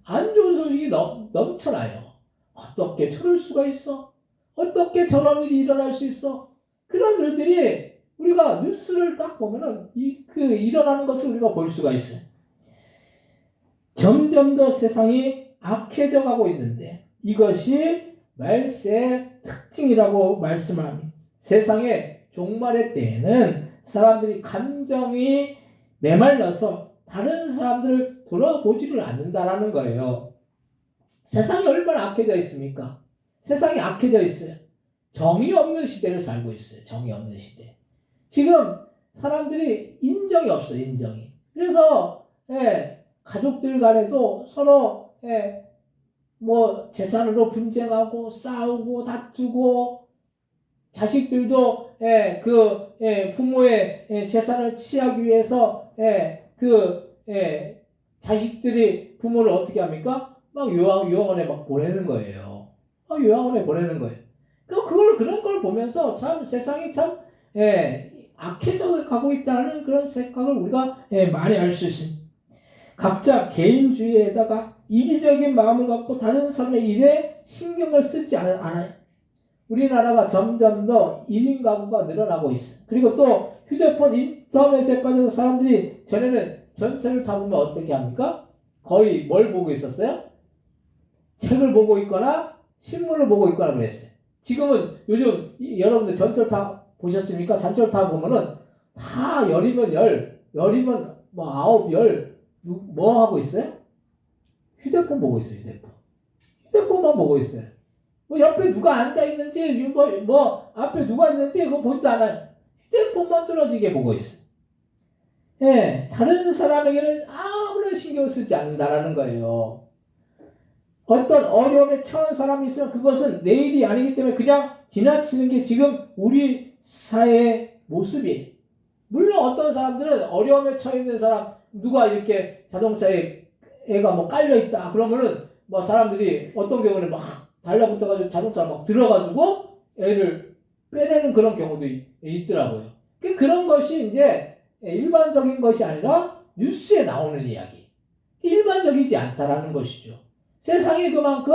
안 좋은 소식이 넘쳐나요. 어떻게 저럴 수가 있어? 어떻게 저런 일이 일어날 수 있어? 그런 일들이 우리가 뉴스를 딱 보면은 일어나는 것을 우리가 볼 수가 있어요. 점점 더 세상이 악해져 가고 있는데 이것이 말세의 특징이라고 말씀합니다. 세상의 종말의 때에는 사람들이 감정이 메말라서 다른 사람들을 돌아보지를 않는다라는 거예요. 세상이 얼마나 악해져 있습니까? 세상이 악해져 있어요. 정의 없는 시대를 살고 있어요. 정의 없는 시대. 지금 사람들이 인정이 없어요. 인정이. 그래서 가족들 간에도 서로 뭐 재산으로 분쟁하고 싸우고 다투고 자식들도 부모의 재산을 취하기 위해서 자식들이 부모를 어떻게 합니까? 막 요양원에 막 보내는 거예요. 요양원에 보내는 거예요. 그런 걸 보면서 참 세상이 참 악해져 가고 있다는 그런 생각을 우리가 많이 알 수 있습니다. 각자 개인주의에다가 이기적인 마음을 갖고 다른 사람의 일에 신경을 쓰지 않아요. 우리나라가 점점 더 1인 가구가 늘어나고 있어요. 그리고 또 휴대폰 인터넷에 빠져서 사람들이 전에는 전철을 타보면 어떻게 합니까? 거의 뭘 보고 있었어요? 책을 보고 있거나 신문을 보고 있거나 그랬어요. 지금은 요즘 여러분들 전철 타 보셨습니까? 전철 타 보면은 다 열이면 열이면 뭐 9, 10 뭐 하고 있어요? 휴대폰 보고 있어요. 휴대폰만 보고 있어요. 뭐 옆에 누가 앉아 있는지 뭐 앞에 누가 있는지 그거 보지도 않아요. 휴대폰만 뚫어지게 보고 있어요. 다른 사람에게는 아무런 신경을 쓰지 않는다라는 거예요. 어떤 어려움에 처한 사람이 있으면 그것은 내일이 아니기 때문에 그냥 지나치는 게 지금 우리 사회의 모습이에요. 물론 어떤 사람들은 어려움에 처해 있는 사람, 누가 이렇게 자동차에 애가 뭐 깔려있다 그러면은 뭐 사람들이 어떤 경우는 막 달라붙어가지고 자동차를 막 들어가지고 애를 빼내는 그런 경우도 있더라고요. 그런 것이 이제 일반적인 것이 아니라 뉴스에 나오는 이야기. 일반적이지 않다라는 것이죠. 세상이 그만큼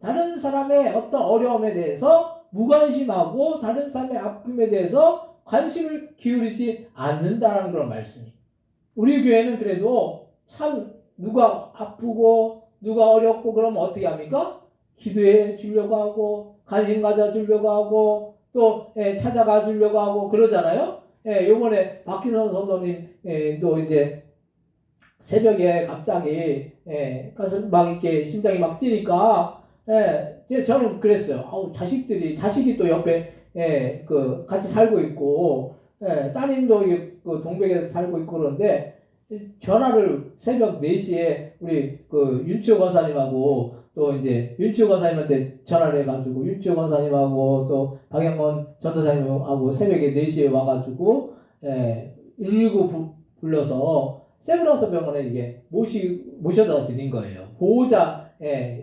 다른 사람의 어떤 어려움에 대해서 무관심하고 다른 사람의 아픔에 대해서 관심을 기울이지 않는다라는 그런 말씀입니다. 우리 교회는 그래도 참 누가 아프고 누가 어렵고 그러면 어떻게 합니까? 기도해 주려고 하고 관심 가져 주려고 하고 또 찾아가 주려고 하고 그러잖아요. 요번에 박희선 성도님도 이제 새벽에 갑자기 가슴 막 이렇게 심장이 막 뛰니까 저는 그랬어요. 자식이 또 옆에 같이 살고 있고 따님도 그 동백에서 살고 있고 그런데 전화를 새벽 4시에 우리 그 윤치호 권사님하고 또 이제 윤치호 권사님한테 전화를 해가지고 윤치호 권사님하고 또 박영건 전도사님하고 새벽에 4시에 와가지고 119 불러서 세브란스 병원에 이게 모셔다 드린 거예요. 보호자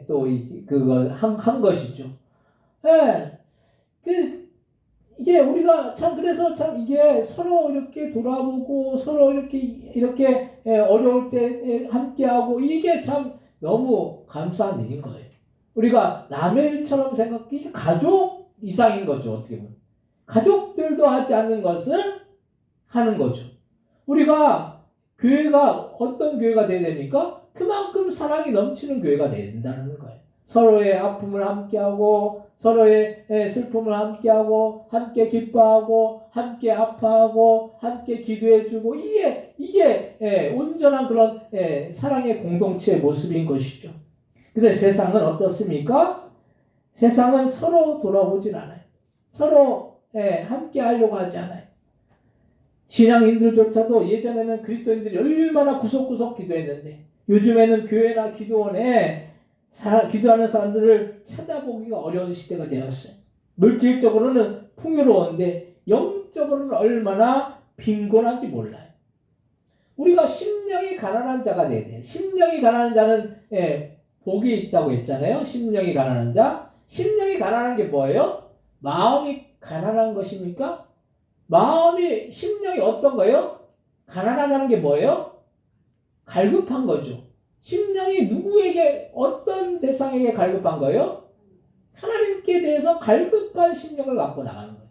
또 그걸 한 것이죠. 이게 우리가 참 그래서 참 이게 서로 이렇게 돌아보고 서로 이렇게 어려울 때 함께하고 이게 참 너무 감사한 일인 거예요. 우리가 남의 일처럼 생각이 가족 이상인 거죠. 어떻게 보면 가족들도 하지 않는 것을 하는 거죠. 우리가 교회가 어떤 교회가 돼야 됩니까? 그만큼 사랑이 넘치는 교회가 돼야 된다는 거예요. 서로의 아픔을 함께하고 서로의 슬픔을 함께하고 함께 기뻐하고 함께 아파하고 함께 기도해주고 이게 온전한 그런 사랑의 공동체의 모습인 것이죠. 근데 세상은 어떻습니까? 세상은 서로 돌아보질 않아요. 서로 함께 하려고 하지 않아요. 신앙인들조차도 예전에는 그리스도인들이 얼마나 구석구석 기도했는데 요즘에는 교회나 기도원에 기도하는 사람들을 찾아보기가 어려운 시대가 되었어요. 물질적으로는 풍요로운데 영적으로는 얼마나 빈곤한지 몰라요. 우리가 심령이 가난한 자가 돼야 돼요. 심령이 가난한 자는 복이 있다고 했잖아요. 심령이 가난한 자. 심령이 가난한 게 뭐예요? 마음이 가난한 것입니까? 심령이 어떤 거예요? 가난하다는 게 뭐예요? 갈급한 거죠. 심령이 누구에게 어떤 대상에게 갈급한 거예요? 하나님께 대해서 갈급한 심령을 갖고 나가는 거예요.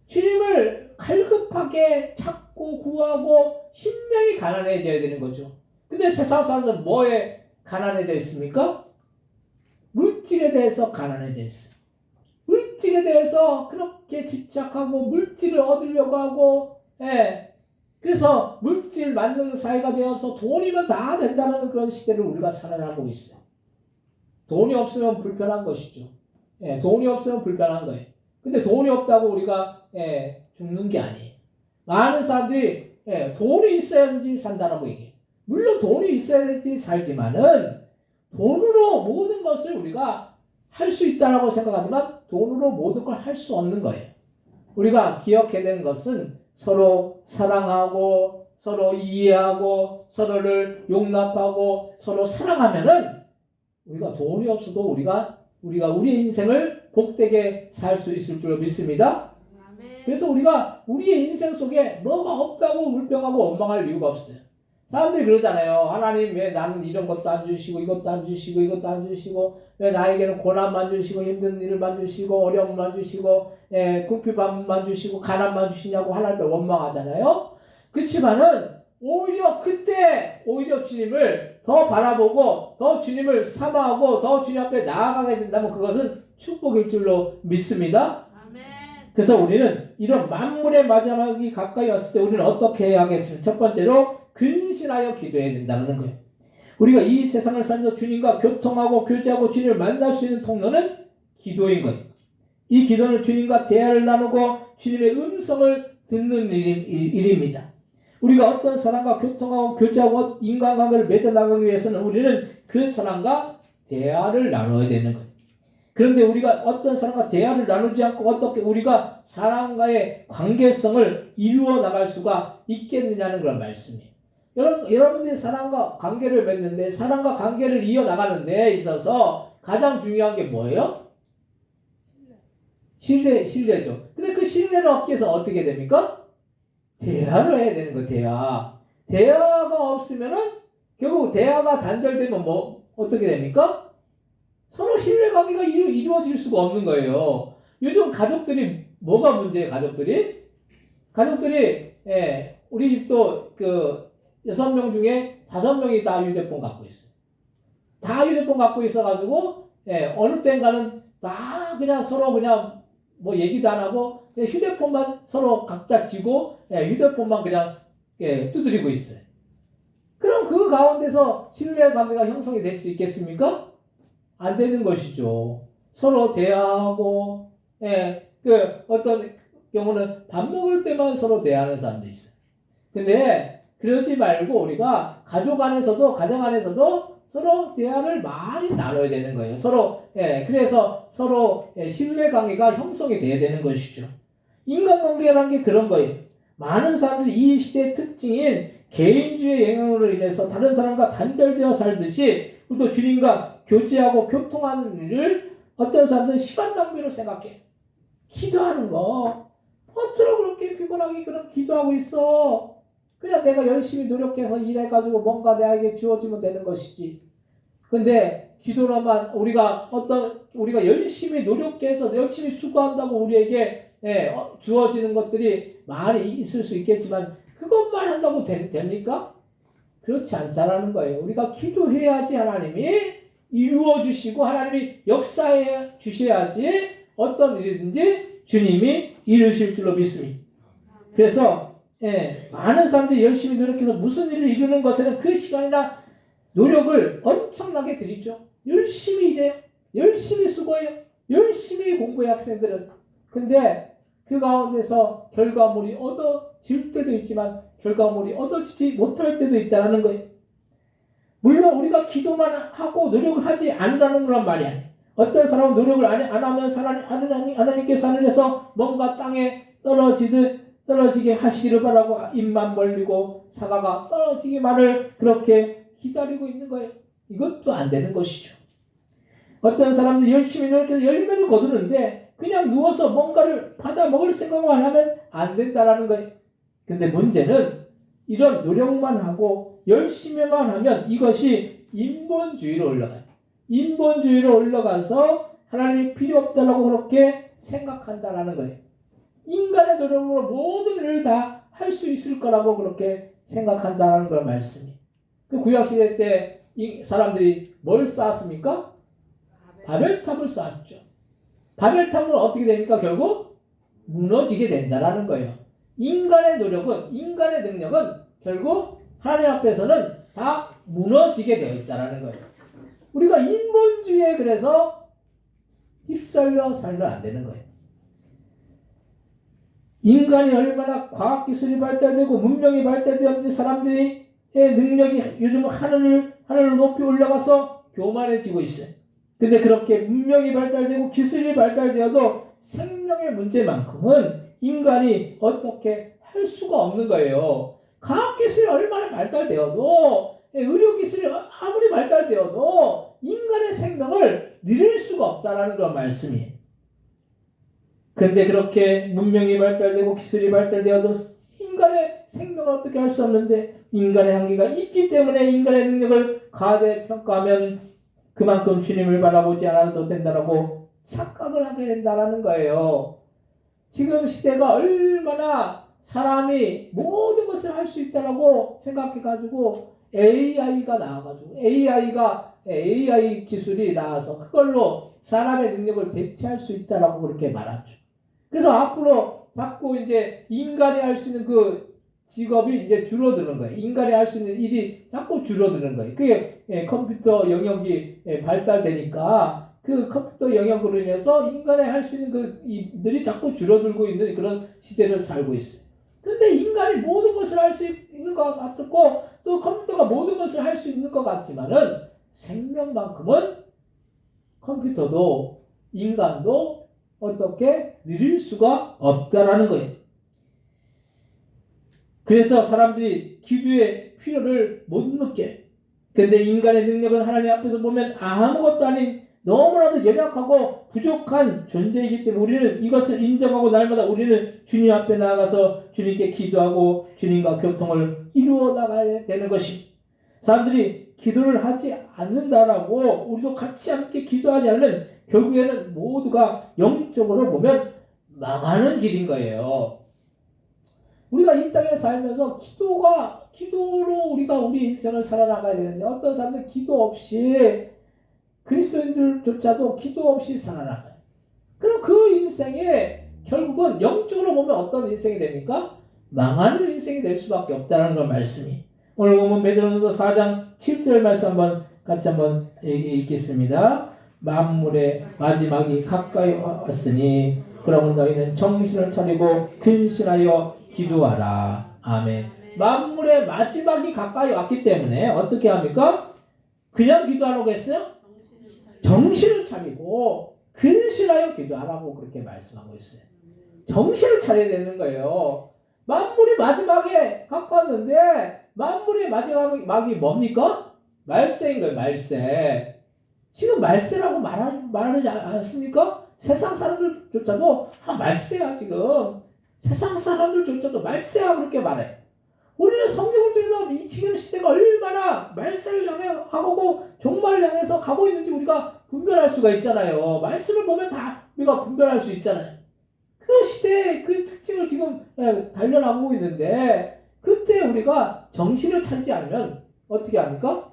주님을 갈급하게 찾고 구하고 심령이 가난해져야 되는 거죠. 근데 세상 사람들은 뭐에 가난해져 있습니까? 물질에 대해서 가난해져 있어요. 물질에 대해서 그렇게 집착하고 물질을 얻으려고 하고 그래서 물질 만드는 사회가 되어서 돈이면 다 된다는 그런 시대를 우리가 살아가고 있어요. 돈이 없으면 불편한 것이죠. 돈이 없으면 불편한 거예요. 근데 돈이 없다고 우리가 죽는 게 아니에요. 많은 사람들이 돈이 있어야지 산다라고 얘기해요. 물론 돈이 있어야지 살지만은 돈으로 모든 것을 우리가 할 수 있다라고 생각하지만 돈으로 모든 걸 할 수 없는 거예요. 우리가 기억해야 되는 것은 서로 사랑하고 서로 이해하고 서로를 용납하고 서로 사랑하면은 우리가 돈이 없어도 우리가 우리의 인생을 복되게 살 수 있을 줄 믿습니다. 그래서 우리가 우리의 인생 속에 뭐가 없다고 불평하고 원망할 이유가 없어요. 사람들이 그러잖아요. 하나님 왜 나는 이런 것도 안 주시고 이것도 안 주시고 이것도 안 주시고 왜 나에게는 고난만 주시고 힘든 일만 주시고 어려움만 주시고 궁핍함만 주시고 가난만 주시냐고 하나님을 원망하잖아요. 그렇지만은 오히려 그때 오히려 주님을 더 바라보고 더 주님을 사모하고 더 주님 앞에 나아가게 된다면 그것은 축복일 줄로 믿습니다. 그래서 우리는 이런 만물의 마지막이 가까이 왔을 때 우리는 어떻게 해야 하겠습니까? 첫 번째로 근신하여 기도해야 된다는 거예요. 우리가 이 세상을 살면서 주님과 교통하고 교제하고 주님을 만날 수 있는 통로는 기도인 거예요. 이 기도는 주님과 대화를 나누고 주님의 음성을 듣는 일입니다. 우리가 어떤 사람과 교통하고 교제하고 인간관계를 맺어나가기 위해서는 우리는 그 사람과 대화를 나눠야 되는 거예요. 그런데 우리가 어떤 사람과 대화를 나누지 않고 어떻게 우리가 사람과의 관계성을 이루어 나갈 수가 있겠느냐는 그런 말씀이에요. 여러분들이 사람과 관계를 맺는데 사람과 관계를 이어나가는 데 있어서 가장 중요한 게 뭐예요? 신뢰죠. 근데 그 신뢰를 얻기 위해서 어떻게 됩니까? 대화를 해야 되는 거예요. 대화가 없으면은 결국 대화가 단절되면 뭐 어떻게 됩니까? 서로 신뢰관계가 이루어질 수가 없는 거예요. 요즘 가족들이 뭐가 문제예요? 가족들이 우리 집도 그 6명 중에 5명이 다 휴대폰 갖고 있어요. 다 휴대폰 갖고 있어가지고 어느 때인가는 다 그냥 서로 그냥 뭐 얘기도 안 하고 그냥 휴대폰만 서로 각자 쥐고 휴대폰만 그냥 두드리고 있어요. 그럼 그 가운데서 신뢰관계가 형성이 될 수 있겠습니까? 안 되는 것이죠. 서로 대화하고 그 어떤 경우는 밥 먹을 때만 서로 대화하는 사람도 있어요. 근데 그러지 말고 우리가 가족 안에서도 가정 안에서도 서로 대화를 많이 나눠야 되는 거예요. 서로 그래서 서로 신뢰관계가 형성이 돼야 되는 것이죠. 인간관계라는 게 그런 거예요. 많은 사람들이 이 시대의 특징인 개인주의 영향으로 인해서 다른 사람과 단절되어 살듯이 또 주님과 교제하고 교통하는 일을 어떤 사람들은 시간 낭비로 생각해. 기도하는 거 어쩌라고 그렇게 피곤하게 그런 기도하고 있어. 그냥 내가 열심히 노력해서 일해가지고 뭔가 내에게 주어지면 되는 것이지. 근데 기도로만 우리가 열심히 노력해서 열심히 수고한다고 우리에게 주어지는 것들이 많이 있을 수 있겠지만 그것만 한다고 됩니까? 그렇지 않다라는 거예요. 우리가 기도해야지 하나님이 이루어 주시고 하나님이 역사해 주셔야지 어떤 일이든지 주님이 이루실 줄로 믿습니다. 그래서 많은 사람들이 열심히 노력해서 무슨 일을 이루는 것에는 그 시간이나 노력을 엄청나게 들이죠. 열심히 일해요. 열심히 수고해요. 열심히 공부해요, 학생들은. 근데 그 가운데서 결과물이 얻어질 때도 있지만 결과물이 얻어지지 못할 때도 있다는 거예요. 물론 우리가 기도만 하고 노력을 하지 않으라는 건 말이 아니에요. 어떤 사람은 노력을 안 하면 하나님께서 하늘에서 뭔가 땅에 떨어지게 하시기를 바라고 입만 벌리고 사과가 떨어지기만을 그렇게 기다리고 있는 거예요. 이것도 안 되는 것이죠. 어떤 사람들이 열심히 노력해서 열매를 거두는데 그냥 누워서 뭔가를 받아 먹을 생각만 하면 안 된다라는 거예요. 근데 문제는 이런 노력만 하고 열심히만 하면 이것이 인본주의로 올라가요. 인본주의로 올라가서 하나님이 필요 없다라고 그렇게 생각한다라는 거예요. 인간의 노력으로 모든 일을 다 할 수 있을 거라고 그렇게 생각한다라는 걸 말씀이에요. 그 구약시대 때 이 사람들이 뭘 쌓았습니까? 바벨탑을 쌓았죠. 바벨탑은 어떻게 됩니까? 결국 무너지게 된다라는 거예요. 인간의 노력은, 인간의 능력은 결국 하나님 앞에서는 다 무너지게 되어 있다라는 거예요. 우리가 인본주의에 그래서 휩쓸려 살면 안 되는 거예요. 인간이 얼마나 과학기술이 발달되고 문명이 발달되었는지 사람들의 능력이 요즘 하늘을 높이 올라가서 교만해지고 있어요. 근데 그렇게 문명이 발달되고 기술이 발달되어도 생명의 문제만큼은 인간이 어떻게 할 수가 없는 거예요. 과학기술이 얼마나 발달되어도 의료기술이 아무리 발달되어도 인간의 생명을 늘릴 수가 없다라는 그런 말씀이에요. 그런데 그렇게 문명이 발달되고 기술이 발달되어도 인간의 생명을 어떻게 할 수 없는데 인간의 한계가 있기 때문에 인간의 능력을 과대평가하면 그만큼 주님을 바라보지 않아도 된다라고 착각을 하게 된다라는 거예요. 지금 시대가 얼마나 사람이 모든 것을 할 수 있다라고 생각해가지고 AI가 나와가지고 AI 기술이 나와서 그걸로 사람의 능력을 대체할 수 있다라고 그렇게 말하죠. 그래서 앞으로 자꾸 이제 인간이 할 수 있는 그 직업이 이제 줄어드는 거예요. 인간이 할 수 있는 일이 자꾸 줄어드는 거예요. 그게 컴퓨터 영역이 발달되니까 그 컴퓨터 영역으로 인해서 인간이 할 수 있는 그 일들이 자꾸 줄어들고 있는 그런 시대를 살고 있어요. 근데 인간이 모든 것을 할 수 있는 것 같고 또 컴퓨터가 모든 것을 할 수 있는 것 같지만은 생명만큼은 컴퓨터도 인간도 어떻게 누릴 수가 없다라는 거예요. 그래서 사람들이 기도의 필요를 못 느껴요. 근데 인간의 능력은 하나님 앞에서 보면 아무것도 아닌 너무나도 연약하고 부족한 존재이기 때문에 우리는 이것을 인정하고 날마다 우리는 주님 앞에 나아가서 주님께 기도하고 주님과 교통을 이루어 나가야 되는 것입니다. 사람들이 기도를 하지 않는다라고 우리도 같이 함께 기도하지 않으면 결국에는 모두가 영적으로 보면 망하는 길인 거예요. 우리가 이 땅에 살면서 기도로 우리가 우리 인생을 살아나가야 되는데 어떤 사람들은 기도 없이 그리스도인들조차도 기도 없이 살아나가요. 그럼 그 인생이 결국은 영적으로 보면 어떤 인생이 됩니까? 망하는 인생이 될 수밖에 없다는 걸 말씀이. 오늘 보면 베드로전서 4장 7절 말씀 같이 한번 읽겠습니다. 만물의 마지막이 가까이 왔으니 그러면 너희는 정신을 차리고 근신하여 기도하라. 아멘. 만물의 마지막이 가까이 왔기 때문에 어떻게 합니까? 그냥 기도하라고 했어요? 정신을 차리고 근신하여 기도하라고 그렇게 말씀하고 있어요. 정신을 차려야 되는 거예요. 만물이 마지막에 가까웠는데 만물의 마지막이 뭡니까? 말세인 거예요. 말세. 지금 말세라고 말하지 않습니까? 세상 사람들조차도 말세야 지금. 세상 사람들조차도 말세야 그렇게 말해. 우리는 성경을 통해서 이 지금 시대가 얼마나 말세를 향하고 종말을 향해서 가고 있는지 우리가 분별할 수가 있잖아요. 말씀을 보면 다 우리가 분별할 수 있잖아요. 그 시대의 그 특징을 지금 단련하고 있는데 그때 우리가 정신을 차리지 않으면 어떻게 합니까?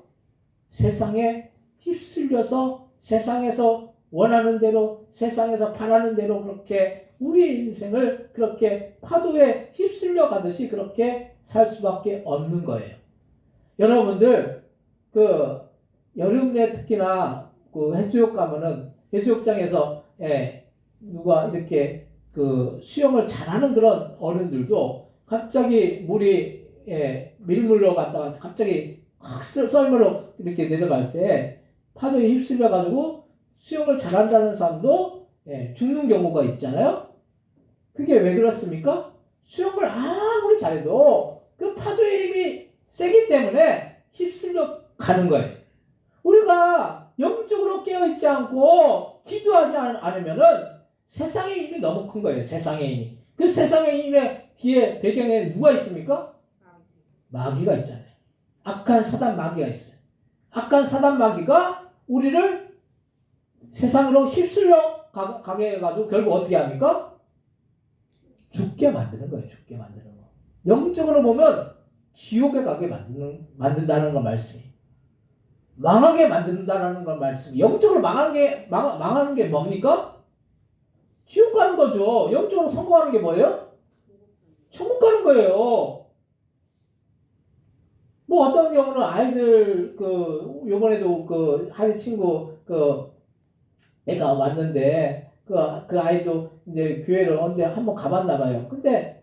세상에 휩쓸려서 세상에서 원하는 대로 세상에서 바라는 대로 그렇게 우리 인생을 그렇게 파도에 휩쓸려 가듯이 그렇게 살 수밖에 없는 거예요. 여러분들 그 여름에 특히나 그 해수욕 가면은 해수욕장에서 누가 이렇게 그 수영을 잘하는 그런 어른들도 갑자기 물이 밀물로 갔다가 갑자기 확 썰물로 이렇게 내려갈 때 파도에 휩쓸려 가지고 수영을 잘한다는 사람도 죽는 경우가 있잖아요. 그게 왜 그렇습니까? 수영을 아무리 잘해도 그 파도의 힘이 세기 때문에 휩쓸려 가는 거예요. 우리가 영적으로 깨어있지 않고 기도하지 않으면은 세상의 힘이 너무 큰 거예요. 세상의 힘이. 그 세상의 힘의 뒤에 배경에 누가 있습니까? 마귀가 있잖아요. 악한 사단 마귀가 있어요. 악한 사단 마귀가 우리를 세상으로 휩쓸려 가게 해가지고 결국 어떻게 합니까? 죽게 만드는 거예요. 죽게 만드는 거. 영적으로 보면 지옥에 가게 만든다는 건 말씀이에요. 망하게 만든다는 건 말씀이. 영적으로 망하는 게 뭡니까? 지옥 가는 거죠. 영적으로 성공하는 게 뭐예요? 천국 가는 거예요. 뭐 어떤 경우는 아이들 요번에도 하리 친구 애가 왔는데 그 아이도 이제 교회를 언제 한번 가봤나 봐요. 근데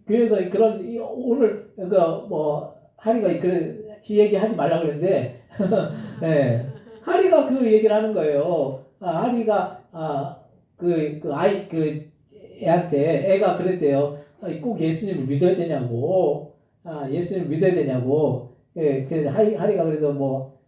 교회에서 그런 오늘 하리가 지 얘기 하지 말라 그랬는데 예, 하리가 그 얘기를 하는 거예요. 하리가 애한테 애가 그랬대요. 꼭 예수님을 믿어야 되냐고. 예수님을 믿어야 되냐고. 예, 그래서 하리가 그래도 뭐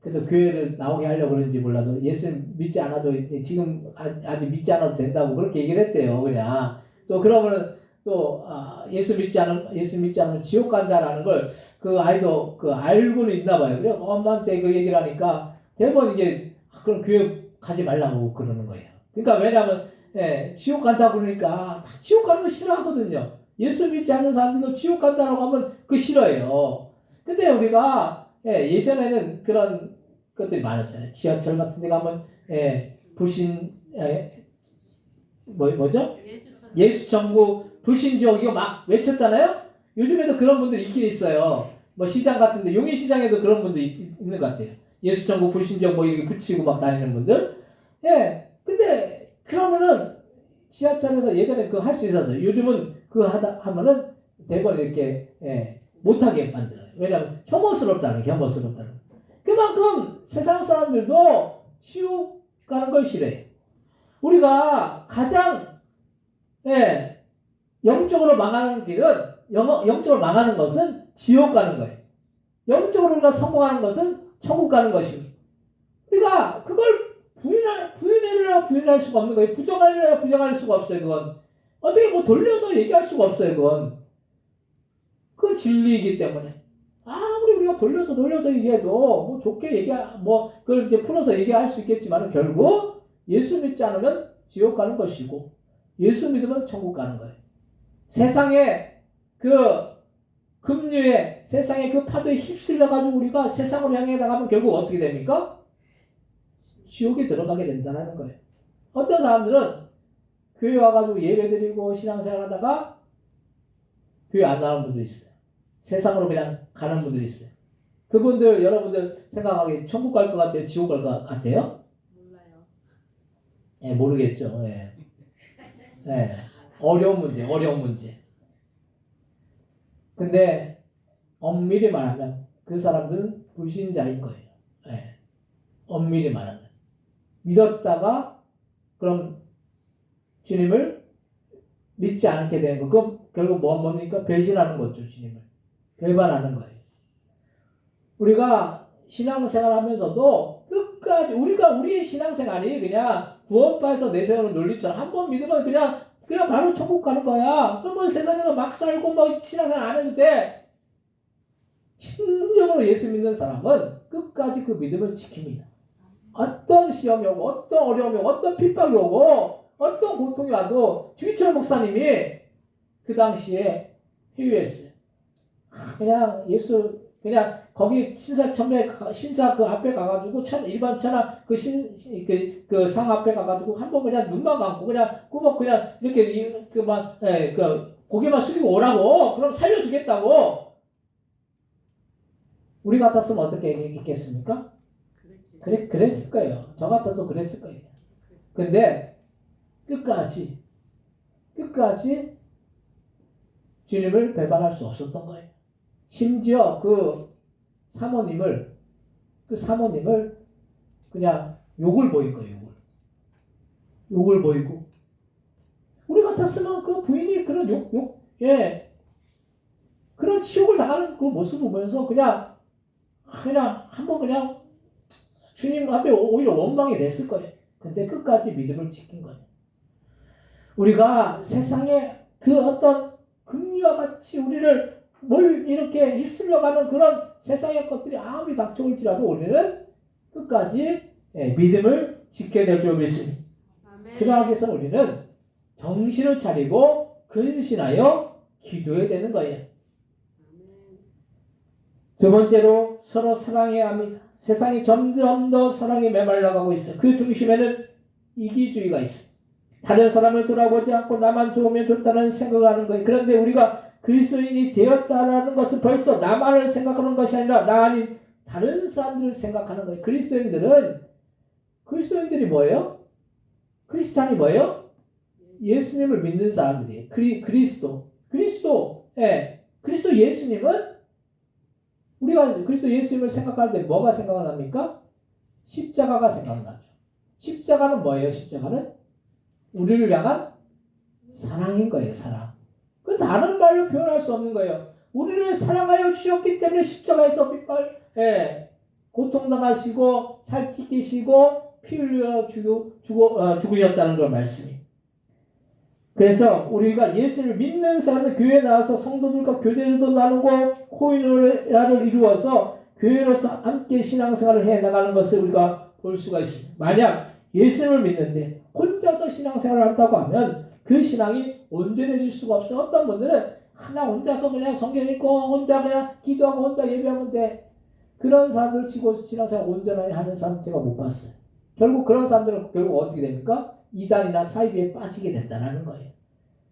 그래도 교회를 나오게 하려고 그런지 몰라도 예수님 믿지 않아도 지금 아직 믿지 않아도 된다고 그렇게 얘기를 했대요. 그냥 또 그러면은 또 예수 믿지 않으면 지옥 간다라는 걸 그 아이도 그 알고는 있나 봐요. 그래 엄마한테 그 얘기를 하니까 대부분 이게 그럼 교회 가지 말라고 그러는 거예요. 그러니까 왜냐하면 지옥 간다고 그러니까 다 지옥 가는 거 싫어하거든요. 예수 믿지 않는 사람들도 지옥 간다라고 하면 그 싫어해요. 근데 우리가 예전에는 그런 것들이 많았잖아요. 지하철 같은 데 가면 불신 뭐죠? 예수천국 불신지옥 이거 막 외쳤잖아요. 요즘에도 그런 분들이 있긴 있어요. 뭐 시장 같은 데 용인시장에도 그런 분도 있는 것 같아요. 예수천국 불신지옥 뭐 이렇게 붙이고 막 다니는 분들. 근데 그러면은 지하철에서 예전에 그거 할 수 있었어요. 요즘은 그거 하면은 대부분 이렇게 못하게 만들어요. 왜냐하면 혐오스럽다는. 그만큼 세상 사람들도 지옥 가는 걸 싫어해요. 우리가 가장 영적으로 망하는 길은 영적으로 망하는 것은 지옥 가는 거예요. 영적으로 우리가 성공하는 것은 천국 가는 것입니다. 우리가 그걸 부인할 수가 없는 거예요. 부정할 수가 없어요. 그건 어떻게 뭐 돌려서 얘기할 수가 없어요. 그건 진리이기 때문에 아무리 우리가 돌려서 얘기해도 뭐 좋게 그걸 이제 풀어서 얘기할 수 있겠지만 결국 예수 믿지 않으면 지옥 가는 것이고 예수 믿으면 천국 가는 거예요. 세상에 그 급류에 세상의 그 파도에 휩쓸려 가지고 우리가 세상으로 향해 나가면 결국 어떻게 됩니까? 지옥에 들어가게 된다는 거예요. 어떤 사람들은 교회 와가지고 예배드리고 신앙생활 하다가 교회 안 나오는 분도 있어요. 세상으로 그냥 가는 분들이 있어요. 그분들 여러분들 생각하기에 천국 갈 것 같아요? 지옥 갈 것 같아요? 몰라요. 모르겠죠. 어려운 문제. 근데 엄밀히 말하면 그 사람들은 불신자인 거예요. 엄밀히 말하면 믿었다가 그럼 주님을 믿지 않게 되는 거. 그럼 결국 뭡니까? 배신하는 거죠. 주님을 배반하는 거예요. 우리가 신앙생활 하면서도 끝까지 우리의 신앙생활이 그냥 구원파에서 내세우는 논리처럼 한 번 믿으면 그냥 바로 천국 가는 거야. 그러면 세상에서 막 살고 막 신앙생활 안 해도 돼. 진정으로 예수 믿는 사람은 끝까지 그 믿음을 지킵니다. 어떤 시험이 오고 어떤 어려움이 오고 어떤 핍박이 오고 어떤 고통이 와도 주기철 목사님이 그 당시에 회유했어요. 그냥 거기 신사 그 앞에 가가지고 일반 천하 그 상 앞에 가가지고 한번 그냥 눈만 감고 그냥 꾸벅 그냥 이렇게 고개만 숙이고 오라고. 그럼 살려주겠다고. 우리 같았으면 어떻게 했겠습니까? 그랬을 거예요. 저 같아서 그랬을 거예요. 근데 끝까지 주님을 배반할 수 없었던 거예요. 심지어 그 사모님을 그냥 욕을 보인 거예요. 욕을 보이고 우리 같았으면 그 부인이 그런 그런 치욕을 당하는 그 모습을 보면서 그냥 한번 그냥 주님 앞에 오히려 원망이 됐을 거예요. 근데 끝까지 믿음을 지킨 거예요. 우리가 세상에 그 어떤 금리와 같이 우리를 이렇게 휩쓸려가는 그런 세상의 것들이 아무리 닥쳐올지라도 우리는 끝까지 믿음을 지켜야 될 줄 믿습니다. 그러하기 위해서 우리는 정신을 차리고 근신하여 기도해야 되는 거예요. 두 번째로 서로 사랑해야 합니다. 세상이 점점 더 사랑에 메말라가고 있어요. 그 중심에는 이기주의가 있어요. 다른 사람을 돌아보지 않고 나만 좋으면 좋다는 생각을 하는 거예요. 그런데 우리가 그리스도인이 되었다라는 것은 벌써 나만을 생각하는 것이 아니라 나 아닌 다른 사람들을 생각하는 거예요. 그리스도인들이 뭐예요? 크리스찬이 뭐예요? 예수님을 믿는 사람들이에요. 그리스도 예수님은 우리가 그리스도 예수님을 생각할 때 뭐가 생각납니까? 십자가가 생각나죠. 십자가는 뭐예요? 십자가는 우리를 향한 사랑인 거예요. 사랑. 그 다른 말로 표현할 수 없는 거예요. 우리를 사랑하여 주셨기 때문에 십자가에서 고통당하시고 살찌기시고 피 흘려 죽으셨다는 걸 말씀이. 그래서 우리가 예수를 믿는 사람은 교회에 나와서 성도들과 교제도 나누고 코인노라를 이루어서 교회로서 함께 신앙생활을 해나가는 것을 우리가 볼 수가 있습니다. 만약 예수를 믿는데 혼자서 신앙생활을 한다고 하면 그 신앙이 온전해질 수가 없어요. 어떤 분들은 하나 혼자서 그냥 성경 읽고 혼자 그냥 기도하고 혼자 예배하면 돼. 그런 사람들 치고 신앙생활 온전하게 하는 사람 제가 못 봤어요. 결국 그런 사람들은 결국 어떻게 됩니까? 이단이나 사이비에 빠지게 된다는 거예요.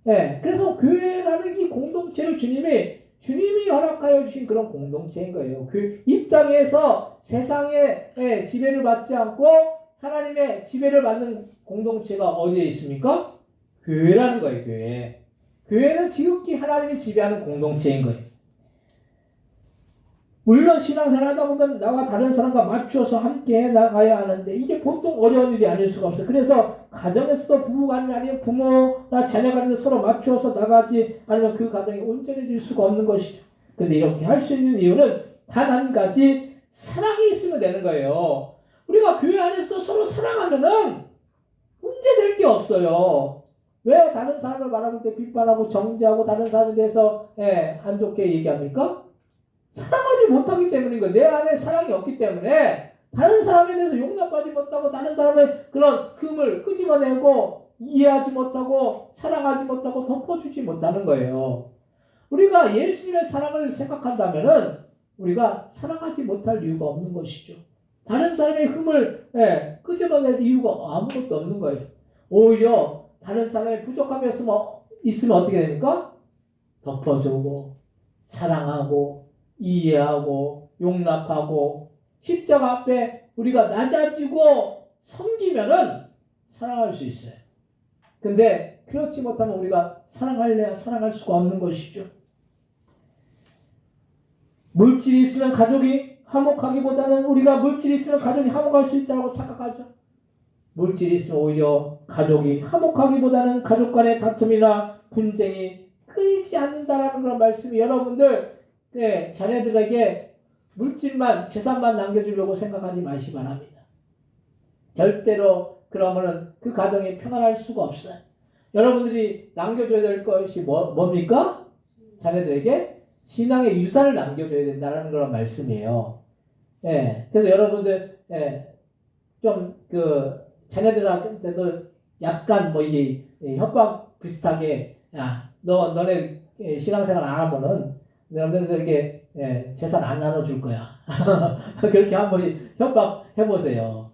예, 그래서 교회라는 이 공동체를 주님이 허락하여 주신 그런 공동체인 거예요. 이 땅에서 세상의 지배를 받지 않고 하나님의 지배를 받는 공동체가 어디에 있습니까? 교회라는 거예요. 교회. 교회는 지극히 하나님이 지배하는 공동체인 거예요. 물론 신앙생활 하다 보면 나와 다른 사람과 맞춰서 함께 나가야 하는데 이게 보통 어려운 일이 아닐 수가 없어요. 그래서 가정에서도 부부간이 아니면 부모나 자녀간에도 서로 맞추어서 나가지 않으면 그 가정이 온전해질 수가 없는 것이죠. 근데 이렇게 할 수 있는 이유는 단 한 가지, 사랑이 있으면 되는 거예요. 우리가 교회 안에서도 서로 사랑하면은 문제될 게 없어요. 왜 다른 사람을 말할 때 비판하고 정죄하고 다른 사람에 대해서 안 좋게 얘기합니까? 사랑하지 못하기 때문인 거예요. 내 안에 사랑이 없기 때문에 다른 사람에 대해서 용납하지 못하고 다른 사람의 그런 흠을 끄집어내고 이해하지 못하고 사랑하지 못하고 덮어주지 못하는 거예요. 우리가 예수님의 사랑을 생각한다면은 우리가 사랑하지 못할 이유가 없는 것이죠. 다른 사람의 흠을 끄집어낼 이유가 아무것도 없는 거예요. 오히려 다른 사람의 부족함이 있으면 어떻게 됩니까? 덮어주고 사랑하고 이해하고 용납하고 십자가 앞에 우리가 낮아지고 섬기면은 사랑할 수 있어요. 근데 그렇지 못하면 우리가 사랑할 수가 없는 것이죠. 물질이 있으면 가족이 화목하기보다는 우리가 물질이 있으면 가족이 화목할 수 있다고 착각하죠. 물질이 있으면 오히려 가족이 화목하기보다는 가족 간의 다툼이나 분쟁이 끊이지 않는다라는 그런 말씀이 여러분들 자녀들에게 물질만 재산만 남겨주려고 생각하지 마시기 바랍니다. 절대로 그러면은 그 가정이 평안할 수가 없어요. 여러분들이 남겨줘야 될 것이 뭡니까? 자녀들에게 신앙의 유산을 남겨줘야 된다는 그런 말씀이에요. 그래서 여러분들 좀 자녀들한테도 약간 이게 협박 비슷하게 너네 신앙생활 안 하면은 너네들에게 재산 안 나눠줄 거야. 그렇게 한번 협박해보세요.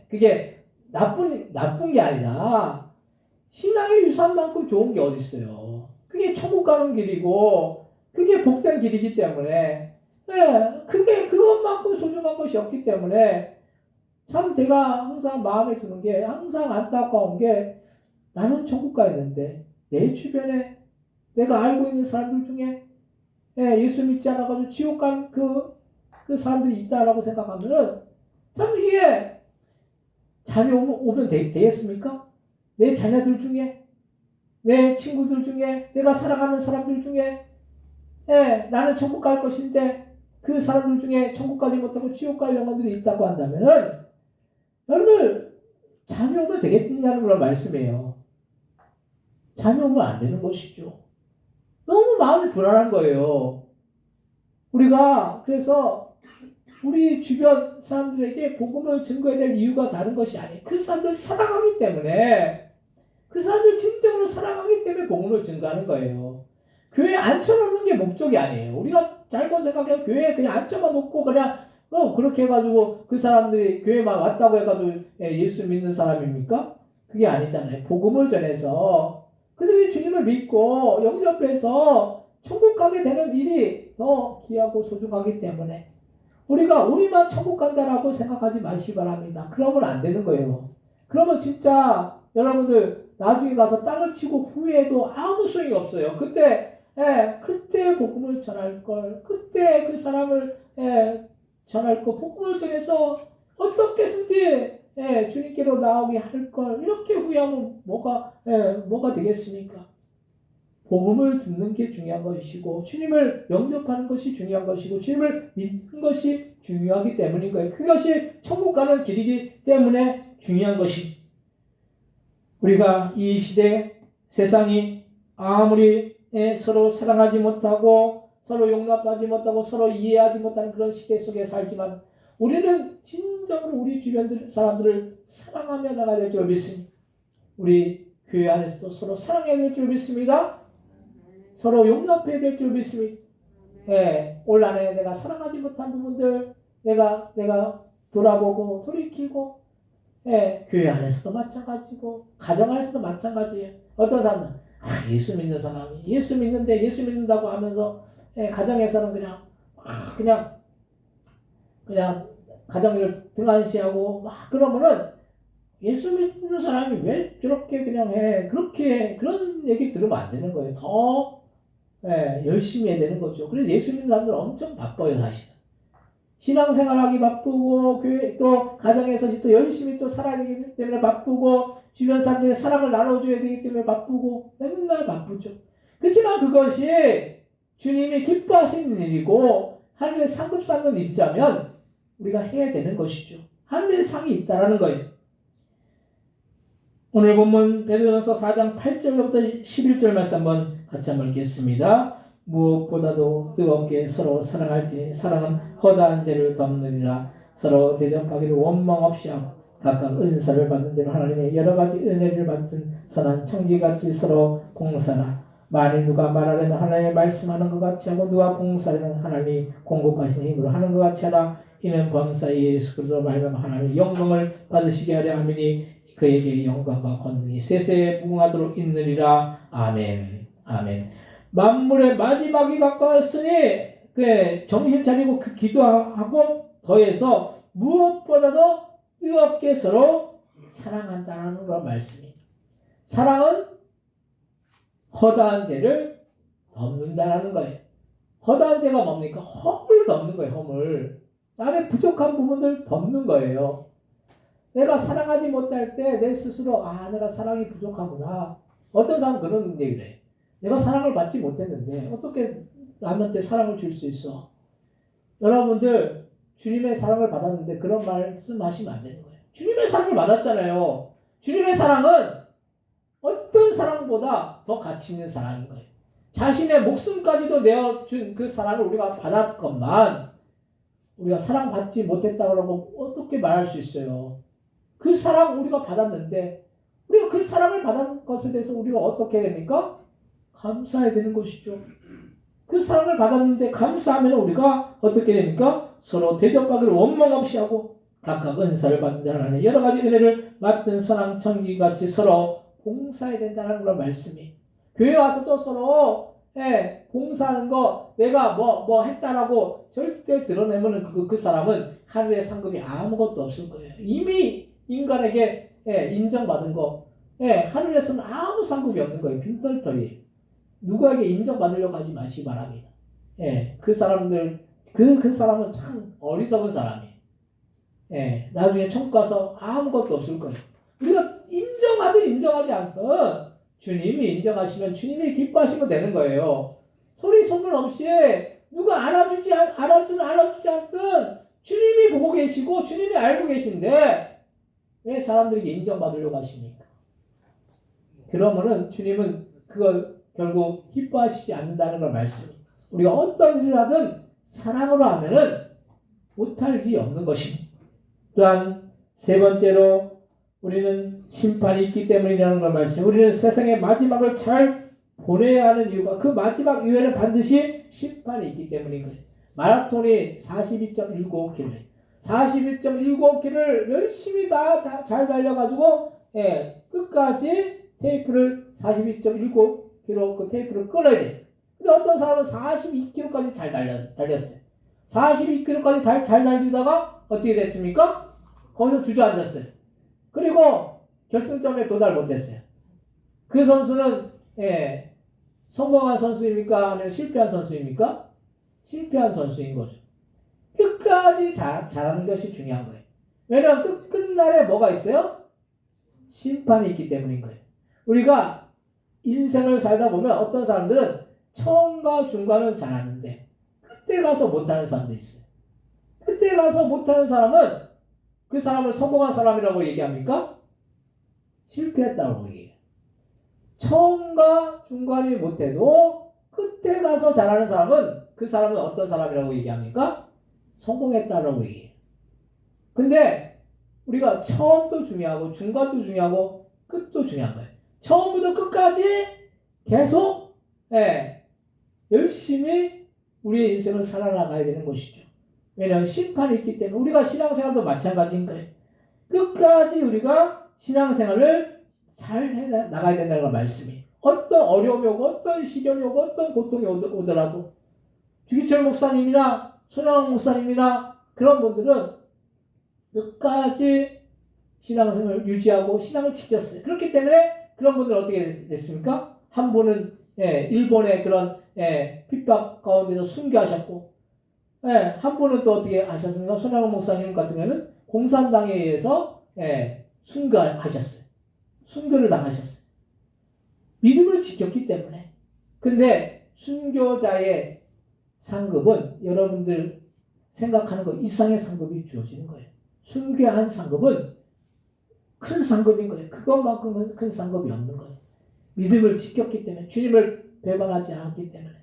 그게 나쁜 게 아니라 신앙의 유산만큼 좋은 게 어디 있어요. 그게 천국 가는 길이고 그게 복된 길이기 때문에 그게 그것만큼 소중한 것이 없기 때문에 참 제가 항상 마음에 드는 게 항상 안타까운 게 나는 천국 가 있는데 내 주변에 내가 알고 있는 사람들 중에 예수 믿지 않아가지고 지옥 간 그 사람들이 있다라고 생각하면은 참 이게 잠이 오면 되겠습니까? 내 자녀들 중에 내 친구들 중에 내가 사랑하는 사람들 중에 나는 천국 갈 것인데 그 사람들 중에 천국 가지 못하고 지옥 갈 영혼들이 있다고 한다면은 여러분들 잠이 오면 되겠냐는 그런 말씀이에요. 잠이 오면 안 되는 것이죠. 너무 마음이 불안한 거예요. 우리가 그래서 우리 주변 사람들에게 복음을 증거해야 될 이유가 다른 것이 아니에요. 그 사람들 사랑하기 때문에 그 사람들 진정으로 사랑하기 때문에 복음을 증거하는 거예요. 교회에 앉혀놓는 게 목적이 아니에요. 우리가 잘못 생각해요. 교회에 그냥 앉혀놓고 그냥 그렇게 해가지고 그 사람들이 교회만 왔다고 해가지고 예수 믿는 사람입니까? 그게 아니잖아요. 복음을 전해서 그들이 주님을 믿고 영접해서 천국 가게 되는 일이 더 귀하고 소중하기 때문에 우리만 천국 간다라고 생각하지 마시기 바랍니다. 그러면 안 되는 거예요. 그러면 진짜 여러분들 나중에 가서 땅을 치고 후회해도 아무 소용이 없어요. 그때 그때 복음을 전할 걸, 그때 그 사람을 전할 거, 복음을 전해서 어떻게든지 주님께로 나오게 할 걸, 이렇게 후회하면 뭐가 되겠습니까? 복음을 듣는 게 중요한 것이고, 주님을 영접하는 것이 중요한 것이고, 주님을 믿는 것이 중요하기 때문인 거예요. 그것이 천국 가는 길이기 때문에 중요한 것이, 우리가 이 시대 세상이 아무리 서로 사랑하지 못하고 서로 용납하지 못하고 서로 이해하지 못하는 그런 시대 속에 살지만, 우리는 진정으로 우리 주변 사람들을 사랑하며 나가야 될 줄 믿습니다. 우리 교회 안에서도 서로 사랑해야 될 줄 믿습니다. 서로 용납해야 될 줄 믿습니다. 올 한해 내가 사랑하지 못한 부분들 내가 돌아보고 돌이키고, 교회 안에서도 마찬가지고 가정 안에서도 마찬가지예요. 어떤 사람은 예수 믿는 사람이 예수 믿는데 예수 믿는다고 하면서 가정에서는 그냥 가정을 등한시하고 막 그러면은 예수 믿는 사람이 왜 저렇게 그냥 해, 그렇게 그런 얘기 들으면 안 되는 거예요. 더 열심히 해야 되는 거죠. 그래서 예수 믿는 사람들은 엄청 바빠요, 사실은. 신앙생활하기 바쁘고, 교회 또 가정에서 또 열심히 또 살아야 되기 때문에 바쁘고, 주변 사람들의 사랑을 나눠줘야 되기 때문에 바쁘고, 맨날 바쁘죠. 그렇지만 그것이 주님이 기뻐하시는 일이고 하늘의 상급 쌓는 일이라면 우리가 해야 되는 것이죠. 하늘의 상이 있다라는 거예요. 오늘 본문 베드로전서 4장 8절부터 11절 말씀 한번 같이 한번 읽겠습니다. 무엇보다도 뜨겁게 서로 사랑할지 사랑은 허다한 죄를 덮느니라. 서로 대접하기를 원망 없이 하고 각각 은사를 받은 대로 하나님의 여러 가지 은혜를 받은 선한 청지같이 서로 봉사라. 만일 누가 말하려면 하나님의 말씀하는 것 같이 하고 누가 봉사하려면 하나님이 공급하시는 힘으로 하는 것 같이 하라. 이는 범사 예수 그리스도로 말미암아 하나님의 영광을 받으시게 하려 함이니 그에게 영광과 권능이 세세에 무궁하도록 있느니라. 아멘. 아멘. 만물의 마지막이 가까웠으니 정신 차리고 그 기도하고 더해서 무엇보다도 뜨겁게 서로 사랑한다는 그런 말씀입니다. 사랑은 허다한 죄를 덮는다라는 거예요. 허다한 죄가 뭡니까? 허물 덮는 거예요. 허물. 남의 부족한 부분들 덮는 거예요. 내가 사랑하지 못할 때 내 스스로 내가 사랑이 부족하구나. 어떤 사람은 그런 얘기를 해요. 내가 사랑을 받지 못했는데 어떻게 남한테 사랑을 줄 수 있어? 여러분들 주님의 사랑을 받았는데 그런 말씀하시면 안 되는 거예요. 주님의 사랑을 받았잖아요. 주님의 사랑은 어떤 사랑보다 더 가치 있는 사랑인 거예요. 자신의 목숨까지도 내어준 그 사랑을 우리가 받았건만 우리가 사랑받지 못했다고 어떻게 말할 수 있어요? 그 사랑 우리가 받았는데 우리가 그 사랑을 받은 것에 대해서 우리가 어떻게 됩니까? 감사해야 되는 것이죠. 그 사랑을 받았는데 감사하면 우리가 어떻게 됩니까? 서로 대접하기를 원망 없이 하고 각각 은사를 받은 자는 안에 여러 가지 은혜를 맡은 선한 청지같이 서로 봉사해야 된다는 그런 말씀이. 교회 와서도 서로 봉사하는 거 내가 뭐 했다라고 절대 드러내면 그 사람은 하늘의 상급이 아무것도 없을 거예요. 이미 인간에게 인정받은 거 하늘에서는 아무 상급이 없는 거예요. 빈털터리. 누구에게 인정받으려고 하지 마시기 바랍니다. 그 사람들 그 사람은 참 어리석은 사람이에요. 나중에 천국 가서 아무것도 없을 거예요. 우리가 인정하든 인정하지 않든 주님이 인정하시면 주님이 기뻐하시면 되는 거예요. 소리 소문 없이 누가 알아주지 않든 주님이 보고 계시고 주님이 알고 계신데 왜 사람들에게 인정받으려고 하십니까? 그러면은 주님은 그걸 결국 기뻐하시지 않는다는 걸 말씀입니다. 우리가 어떤 일을 하든 사랑으로 하면은 못할 일이 없는 것입니다. 또한 세 번째로 우리는 심판이 있기 때문이라는 걸 말씀. 우리는 세상의 마지막을 잘 보내야 하는 이유가 그 마지막 이후에는 반드시 심판이 있기 때문인 것입니다. 마라톤이 42.195km. 42.195km를 열심히 다 잘 달려가지고 끝까지 테이프를 42.195km 그 테이프를 끊어야 돼. 근데 어떤 사람은 42km까지 잘 달렸어요. 42km까지 잘 달리다가 어떻게 됐습니까? 거기서 주저앉았어요. 그리고 결승점에 도달 못했어요. 그 선수는 성공한 선수입니까? 아니면 실패한 선수입니까? 실패한 선수인 거죠. 끝까지 잘하는 것이 중요한 거예요. 왜냐하면 끝날에 뭐가 있어요? 심판이 있기 때문인 거예요. 우리가 인생을 살다 보면 어떤 사람들은 처음과 중간은 잘하는데 끝에 가서 못하는 사람도 있어요. 끝에 가서 못하는 사람은 그 사람을 성공한 사람이라고 얘기합니까? 실패했다고 얘기해요. 처음과 중간이 못해도 끝에 가서 잘하는 사람은 그 사람은 어떤 사람이라고 얘기합니까? 성공했다라고 얘기해요. 근데 우리가 처음도 중요하고 중간도 중요하고 끝도 중요한 거예요. 처음부터 끝까지 계속 열심히 우리의 인생을 살아나가야 되는 것이죠. 왜냐하면 심판이 있기 때문에 우리가 신앙생활도 마찬가지인 거예요. 끝까지 우리가 신앙생활을 잘 해나가야 된다는 걸 말씀이에요. 어떤 어려움이 오고 어떤 시련이 오고 어떤 고통이 오더라도 주기철 목사님이나 손양원 목사님이나 그런 분들은 끝까지 신앙생활을 유지하고 신앙을 지켰어요. 그렇기 때문에 그런 분들은 어떻게 됐습니까? 한 분은 일본의 그런 핍박 가운데서 순교하셨고 한 분은 또 어떻게 하셨습니까? 손양원 목사님 같은 경우는 공산당에 의해서 순교하셨어요. 순교를 당하셨어요. 믿음을 지켰기 때문에. 근데 순교자의 상급은 여러분들 생각하는 것 이상의 상급이 주어지는 거예요. 순교한 상급은 큰 상급인 거예요. 그것만큼은 큰 상급이 없는 거예요. 믿음을 지켰기 때문에, 주님을 배반하지 않았기 때문에.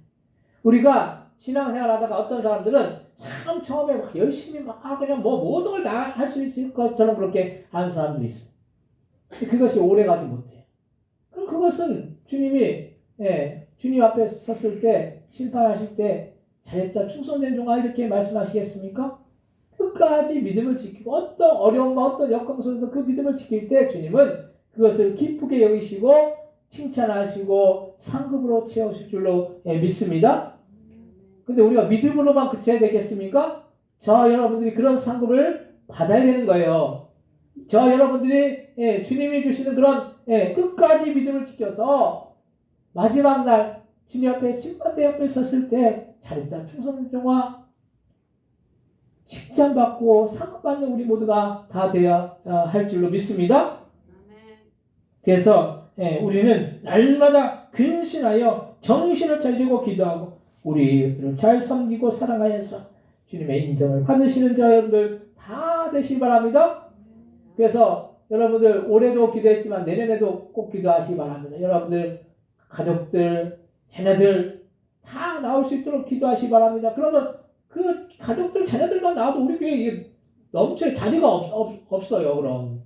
우리가 신앙생활 하다가 어떤 사람들은 참 처음에 막 열심히 그냥 모든 걸 다 할 수 있을 것처럼 그렇게 하는 사람들이 있어요. 그것이 오래가지 못해요. 그럼 그것은 주님이 주님 앞에 섰을 때 심판하실 때 잘했다 충성된 종아 이렇게 말씀하시겠습니까? 끝까지 믿음을 지키고 어떤 어려움과 어떤 역경 속에서 그 믿음을 지킬 때 주님은 그것을 기쁘게 여기시고 칭찬하시고 상급으로 채우실 줄로 믿습니다. 근데 우리가 믿음으로만 그쳐야 되겠습니까? 저와 여러분들이 그런 상급을 받아야 되는 거예요. 저와 여러분들이 주님이 주시는 그런 끝까지 믿음을 지켜서 마지막 날 주님 앞에 심판대 앞에 섰을 때 잘했다 충성된 종아 칭찬받고 상급받는 우리 모두가 다 되어야 할 줄로 믿습니다. 그래서 우리는 날마다 근신하여 정신을 차리고 기도하고 우리 이웃들을 잘 섬기고 사랑하여서 주님의 인정을 받으시는 자 여러분들 다 되시기 바랍니다. 그래서 여러분들 올해도 기도했지만 내년에도 꼭 기도하시기 바랍니다. 여러분들 가족들, 자녀들 다 나올 수 있도록 기도하시기 바랍니다. 그러면 그 가족들, 자녀들만 나와도 우리 교회에 넘쳐요. 자리가 없어요. 그럼.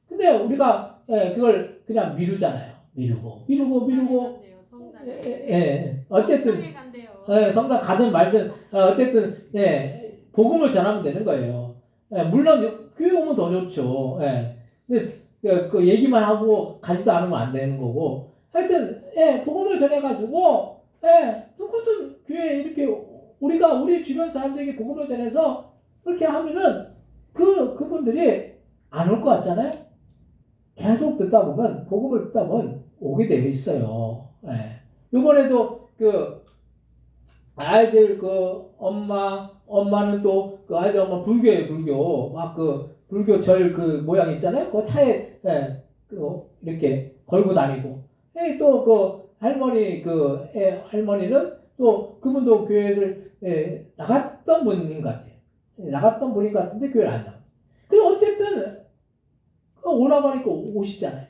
근데 우리가 그걸 그냥 미루잖아요. 미루고. 어쨌든 성당 가든 말든 어쨌든 복음을 전하면 되는 거예요. 물론 교회 오면 더 좋죠. 근데 그 얘기만 하고 가지도 않으면 안 되는 거고. 하여튼 복음을 전해가지고 누구든 교회 이렇게 우리가 우리 주변 사람들에게 복음을 전해서 그렇게 하면은 그분들이 안 올 것 같잖아요. 계속 듣다 보면 복음을 듣다 보면 오게 되어 있어요. 이번에도 그 아이들 그 엄마는 또 그 아이들 엄마 불교예요. 불교 막 그 불교 절 그 모양 있잖아요. 그 차에 그 이렇게 걸고 다니고 또 그 할머니 할머니는 또 그분도 교회를 나갔던 분인 것 같아요. 나갔던 분인 것 같은데 교회를 안 나가. 그럼 어쨌든 오라고 하니까 오시잖아요.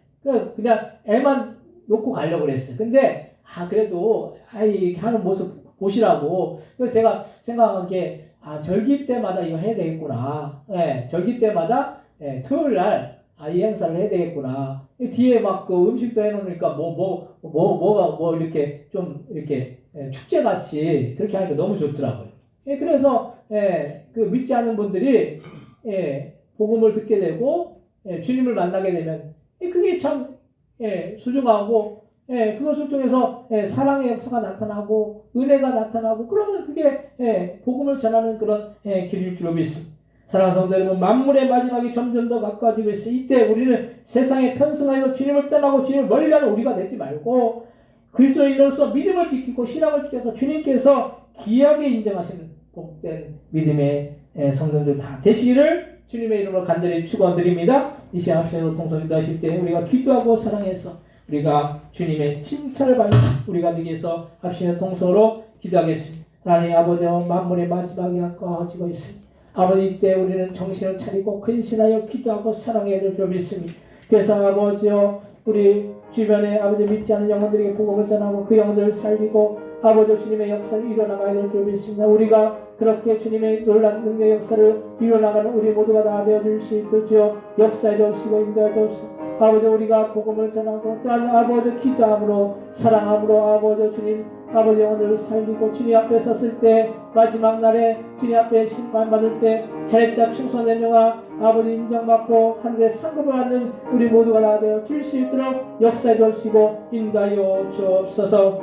그냥 애만 놓고 가려고 그랬어요. 근데 그래도 이렇게 하는 모습 보시라고. 그래서 제가 생각한 게 절기 때마다 이거 해야 되겠구나. 절기 때마다 토요일 날 이 행사를 해야 되겠구나. 뒤에 막 그 음식도 해놓으니까 뭐가 이렇게 좀 이렇게 축제 같이 그렇게 하니까 너무 좋더라고요. 그래서 그 믿지 않는 분들이 복음을 듣게 되고 주님을 만나게 되면 그게 참 소중하고 그것을 통해서 사랑의 역사가 나타나고 은혜가 나타나고 그러면 그게 복음을 전하는 그런 길일 줄로 믿습니다. 사랑하는 성도 여러분, 만물의 마지막이 점점 더 가까워지고 있어요. 이때 우리는 세상에 편승하여서 주님을 떠나고 주님을 멀리하는 우리가 되지 말고 그리스도인으로서 믿음을 지키고 신앙을 지켜서 주님께서 귀하게 인정하시는 복된 믿음의 성도들 다 되시기를 주님의 이름으로 간절히 축원드립니다. 이 시간 합심으로 통성기도 하실 때 우리가 기도하고 사랑해서 우리가 주님의 칭찬을 받는 우리가 되기 위해서 합심의 통성으로 기도하겠습니다. 하나님 아버지와 만물의 마지막이 가까워지고 있습니다. 아버지 이때 우리는 정신을 차리고 근신하여 기도하고 사랑해야 될 줄 믿습니다. 그래서 아버지여 우리 주변에 아버지 믿지 않는 영혼들에게 복음을 전하고 그 영혼들을 살리고 아버지 주님의 역사를 이뤄나가야 될 줄 믿습니다. 우리가 그렇게 주님의 놀라운 능력의 역사를 이뤄나가는 우리 모두가 다 되어줄 수 있도록 주여 역사에 주시고 인도해 주옵소서. 아버지 우리가 복음을 전하고 또한 아버지 기도함으로 사랑함으로 아버지 주님 아버지 영혼들을 살리고 주님 앞에 섰을 때 마지막 날에 주님 앞에 심판받을 때 잘했다 충성된 영아 아버지 인정받고 하늘의 상급을 받는 우리 모두가 다 되어 줄 수 있도록 역사해 주시고 인도하여 주옵소서.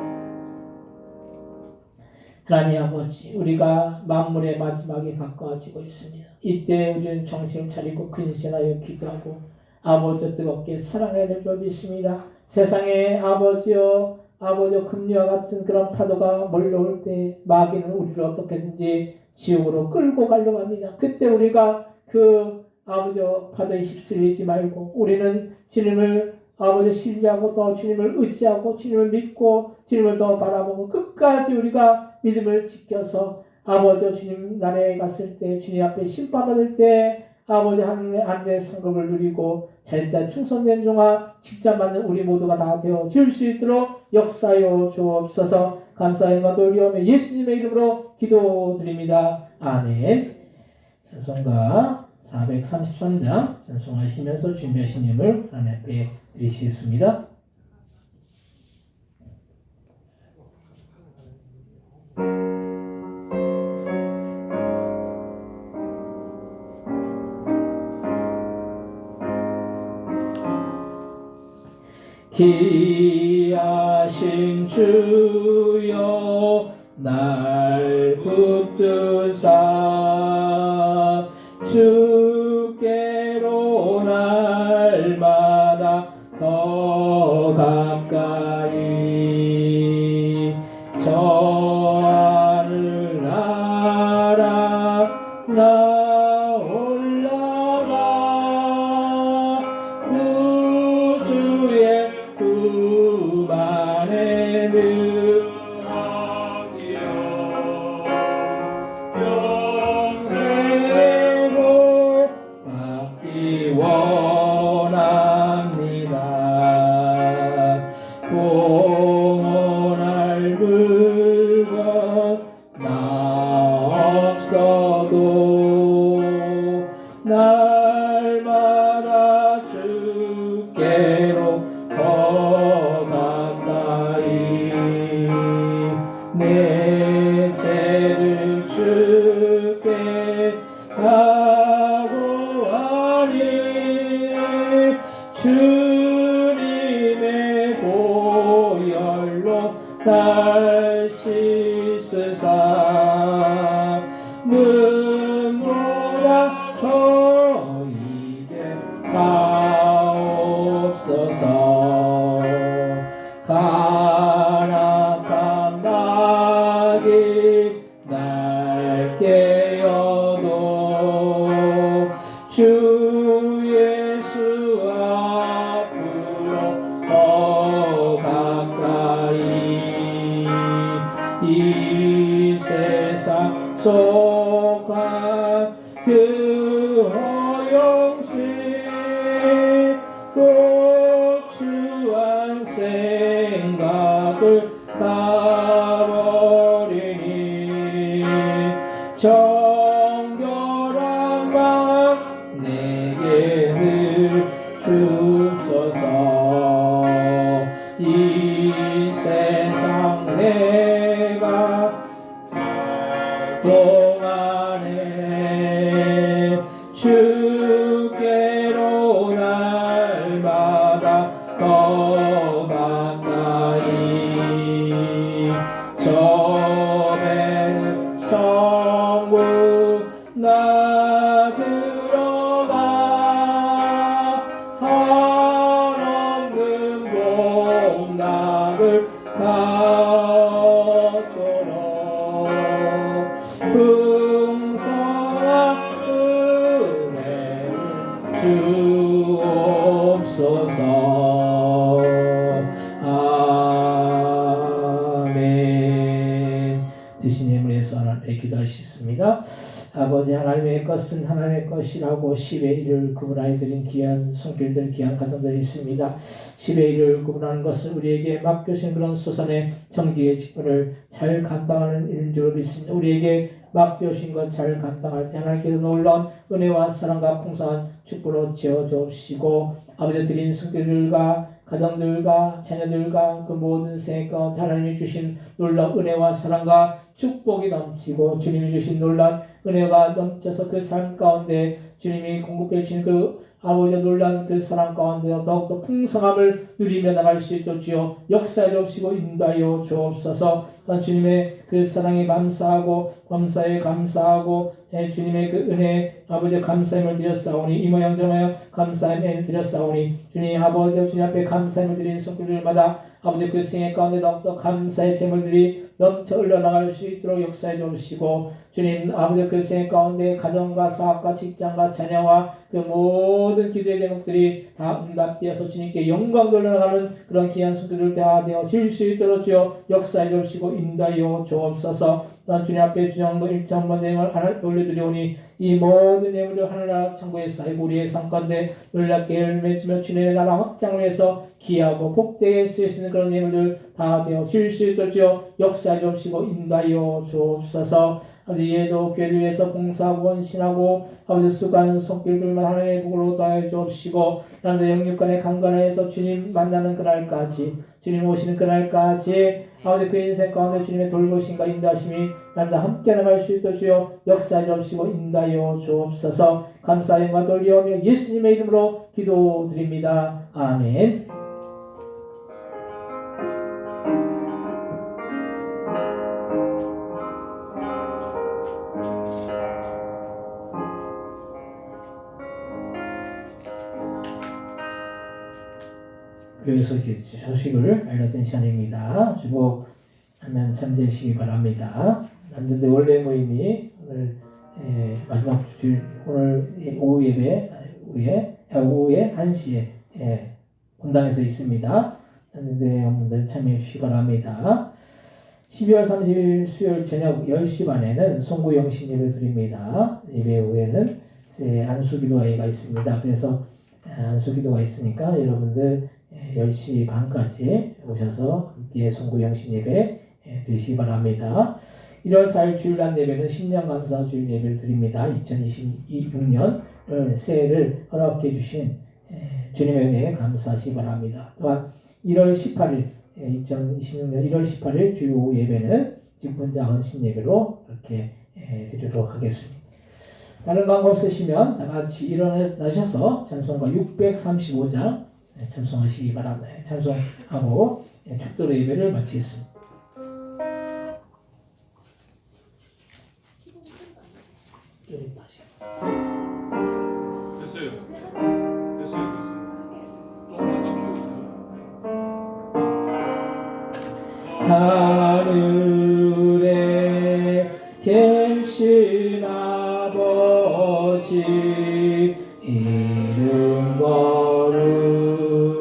하나님 아버지 우리가 만물의 마지막에 가까워지고 있습니다. 이때 우리는 정신을 차리고 근신하여 기도하고 아버지 뜨겁게 사랑해야 될 줄 믿습니다. 세상에 아버지여 금류와 같은 그런 파도가 몰려올 때 마귀는 우리를 어떻게든지 지옥으로 끌고 가려고 합니다. 그때 우리가 그 아버지여 파도에 휩쓸리지 말고 우리는 주님을 아버지 신뢰하고 더 주님을 의지하고 주님을 믿고 주님을 더 바라보고 끝까지 우리가 믿음을 지켜서 아버지 주님 나라에 갔을 때 주님 앞에 심판받을 때 아버지 하늘의 상급을 누리고 잘했다 충성된 종아 칭찬받는 우리 모두가 다 되어 줄 수 있도록 역사하여 주옵소서. 감사의 영광 돌리오며 예수님의 이름으로 기도드립니다. 아멘. 찬송가 433장 찬송하시면서 준비하신 예물 하나님 앞에 드리시겠습니다. 귀하신 주여 날 붙드사 주께로 날마다 더 가까이 저 하늘 나라 나 올라가 구주의 품 안에 늘어니어 영생의 복 받기 원합니다. 공헌할 물건 나 없어도 날마다 주께로 더 가까이 내 죄를 주께 하고하니 주님의 보혈로 날 씻으사 눈보다 더 이게 하옵소서. 가난한 마귀 날 깨어도 주 예수 받도록 풍성한 은혜를 주옵소서. 아멘. 드신 예물에서 하나님께 기도하시겠습니다. 아버지, 하나님의 것은 하나님의 것이라고 10의 1을 구분하여 드린 귀한 손길들, 귀한 가정들이 있습니다. 10의 1을 구분하는 것은 우리에게 맡겨진 그런 소산의 정직의 직분을 잘 감당하는 일인 줄 믿습니다. 우리에게 맡겨진 것 잘 감당할 때 하나님께서 놀라운 은혜와 사랑과 풍성한 축복으로 채워주시고, 아버지 드린 손길들과 가정들과 자녀들과 그 모든 생애 가운데 하나님이 주신 놀라운 은혜와 사랑과 축복이 넘치고, 주님이 주신 놀라운 은혜가 넘쳐서 그 삶 가운데 주님이 공급해 주신 그 아버지의 놀라운 그 사랑 가운데 더욱더 풍성함을 누리며 나갈 수 있도록 주여 역사해 주시고 인도하여 주옵소서. 주님의 그 사랑에 감사하고 범사에 감사하고 주님의 그 은혜 아버지 감사함을 드렸사오니, 이 모양 저 모양 감사함을 드렸사오니, 주님 아버지 주님 앞에 감사함을 드리는 손길들마다 아버지 그 생애 가운데 더욱더 감사의 재물들이 넘쳐 흘러나갈 수 있도록 역사해 주시고, 주님 아버지 그 생애 가운데 가정과 사업과 직장과 자녀와 그 모든 기도의 제목들이 다 응답되어서 주님께 영광 돌려나가는 그런 귀한 손길을 다 되어 질 수 있도록 주여 역사해 주시고 인도하여 주옵소서. 난 주님 앞에 주정부 1천번 내용을 하늘 올려드리오니, 이 모든 내용을 하늘나라 창고에 쌓이고 우리의 삶 가운데 놀랍게 열매맺으며 주님의 나라 확장을 위해서 기하고 복되게 쓰일 수 있는 그런 내용들 다 되어 질 수 있도록 주여 역사해 주시고 인도하여 주옵소서. 아버지, 예도 교회를 위해서 봉사하고 헌신하고 아버지 수고하는 손길들만 하나님의 복으로 더해 주옵시고, 남자 영육간의 강건해서 주님 만나는 그날까지, 주님 오시는 그날까지 아버지 그 인생 가운데 주님의 돌보심과 인도하심이 남자 함께 나갈 수 있도록 주여 역사해 주옵시고 인도하여 주옵소서. 감사 영광 돌리오며 예수님의 이름으로 기도드립니다. 아멘. 여기서 소식을 알려드린 시간입니다. 주복하면 참되시기 바랍니다. 남자들 원래 모임이 오늘 마지막 주일 오늘 오후 예배 오후에 1시에 본당에서 있습니다. 남자들 여러분들 참여해 주시기 바랍니다. 12월 30일 수요일 저녁 10시 반에는 송구 영신 예배 드립니다. 예배 후에는 안수기도회가 있습니다. 그래서 안수기도가 있으니까 여러분들 10시 반까지 오셔서 함께 송구 영신 예배 드리시기 바랍니다. 1월 4일 주일날 예배는 신년 감사 주일 예배를 드립니다. 2026년 새해를 허락해 주신 주님의 은혜에 감사하시기 바랍니다. 또한 1월 18일 2026년 1월 18일 주일 오후 예배는 직분자 헌신 예배로 이렇게 드리도록 하겠습니다. 다른 광고 없으시면 다 같이 일어나셔서 찬송가 635장 찬송하시기 바랍니다. 찬송하고 축도로 예배를 마치겠습니다. 됐어요. 조금만 더 키우세요. 하늘에 계신 아버지 이름 거룩하사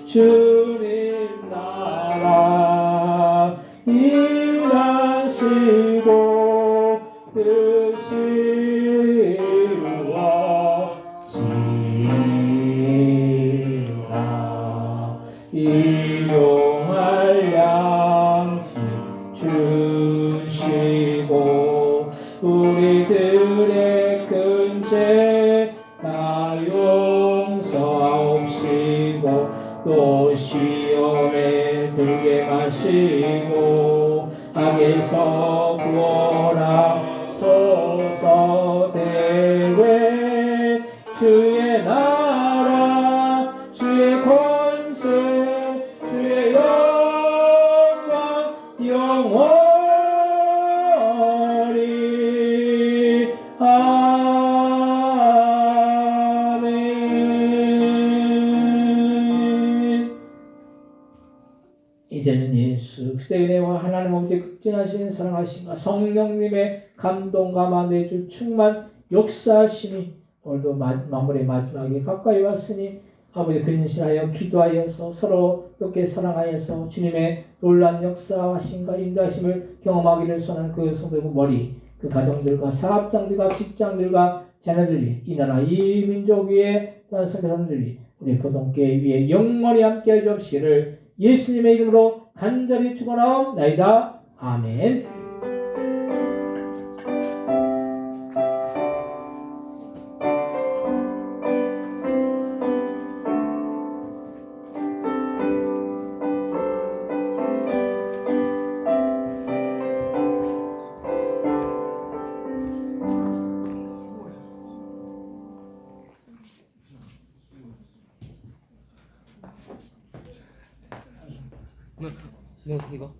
주님 나라 일하시고 뜻이 이루어지라. 일용할 양식 주시고 우리들의 큰 죄 다 용서하옵시고 또 시험에 들게 마시고 악에서 구원하소서. 대회 주의 나라 주의 권세 주의 영광 영원히 아멘. 이제는 예수 그리스도의 은혜와 하나님 아버지의 극진하신 사랑하심과 성령님의 감동과 내주 충만 역사하심이 오늘도 마무리 마지막에 가까이 왔으니 아버지 근신하여 기도하여서 서로 이렇게 사랑하여서 주님의 놀란 역사하심과 인도하심을 경험하기를 소원하는 그 성도의 머리 그 가정들과 사업장들과 직장들과 자녀들 이 나라 이 민족 위에 또한 선교사들 위해 우리 보동교회 위에 영원히 함께해 주옵시기를 예수님의 이름으로 간절히 축원하옵나이다. 아멘. 이거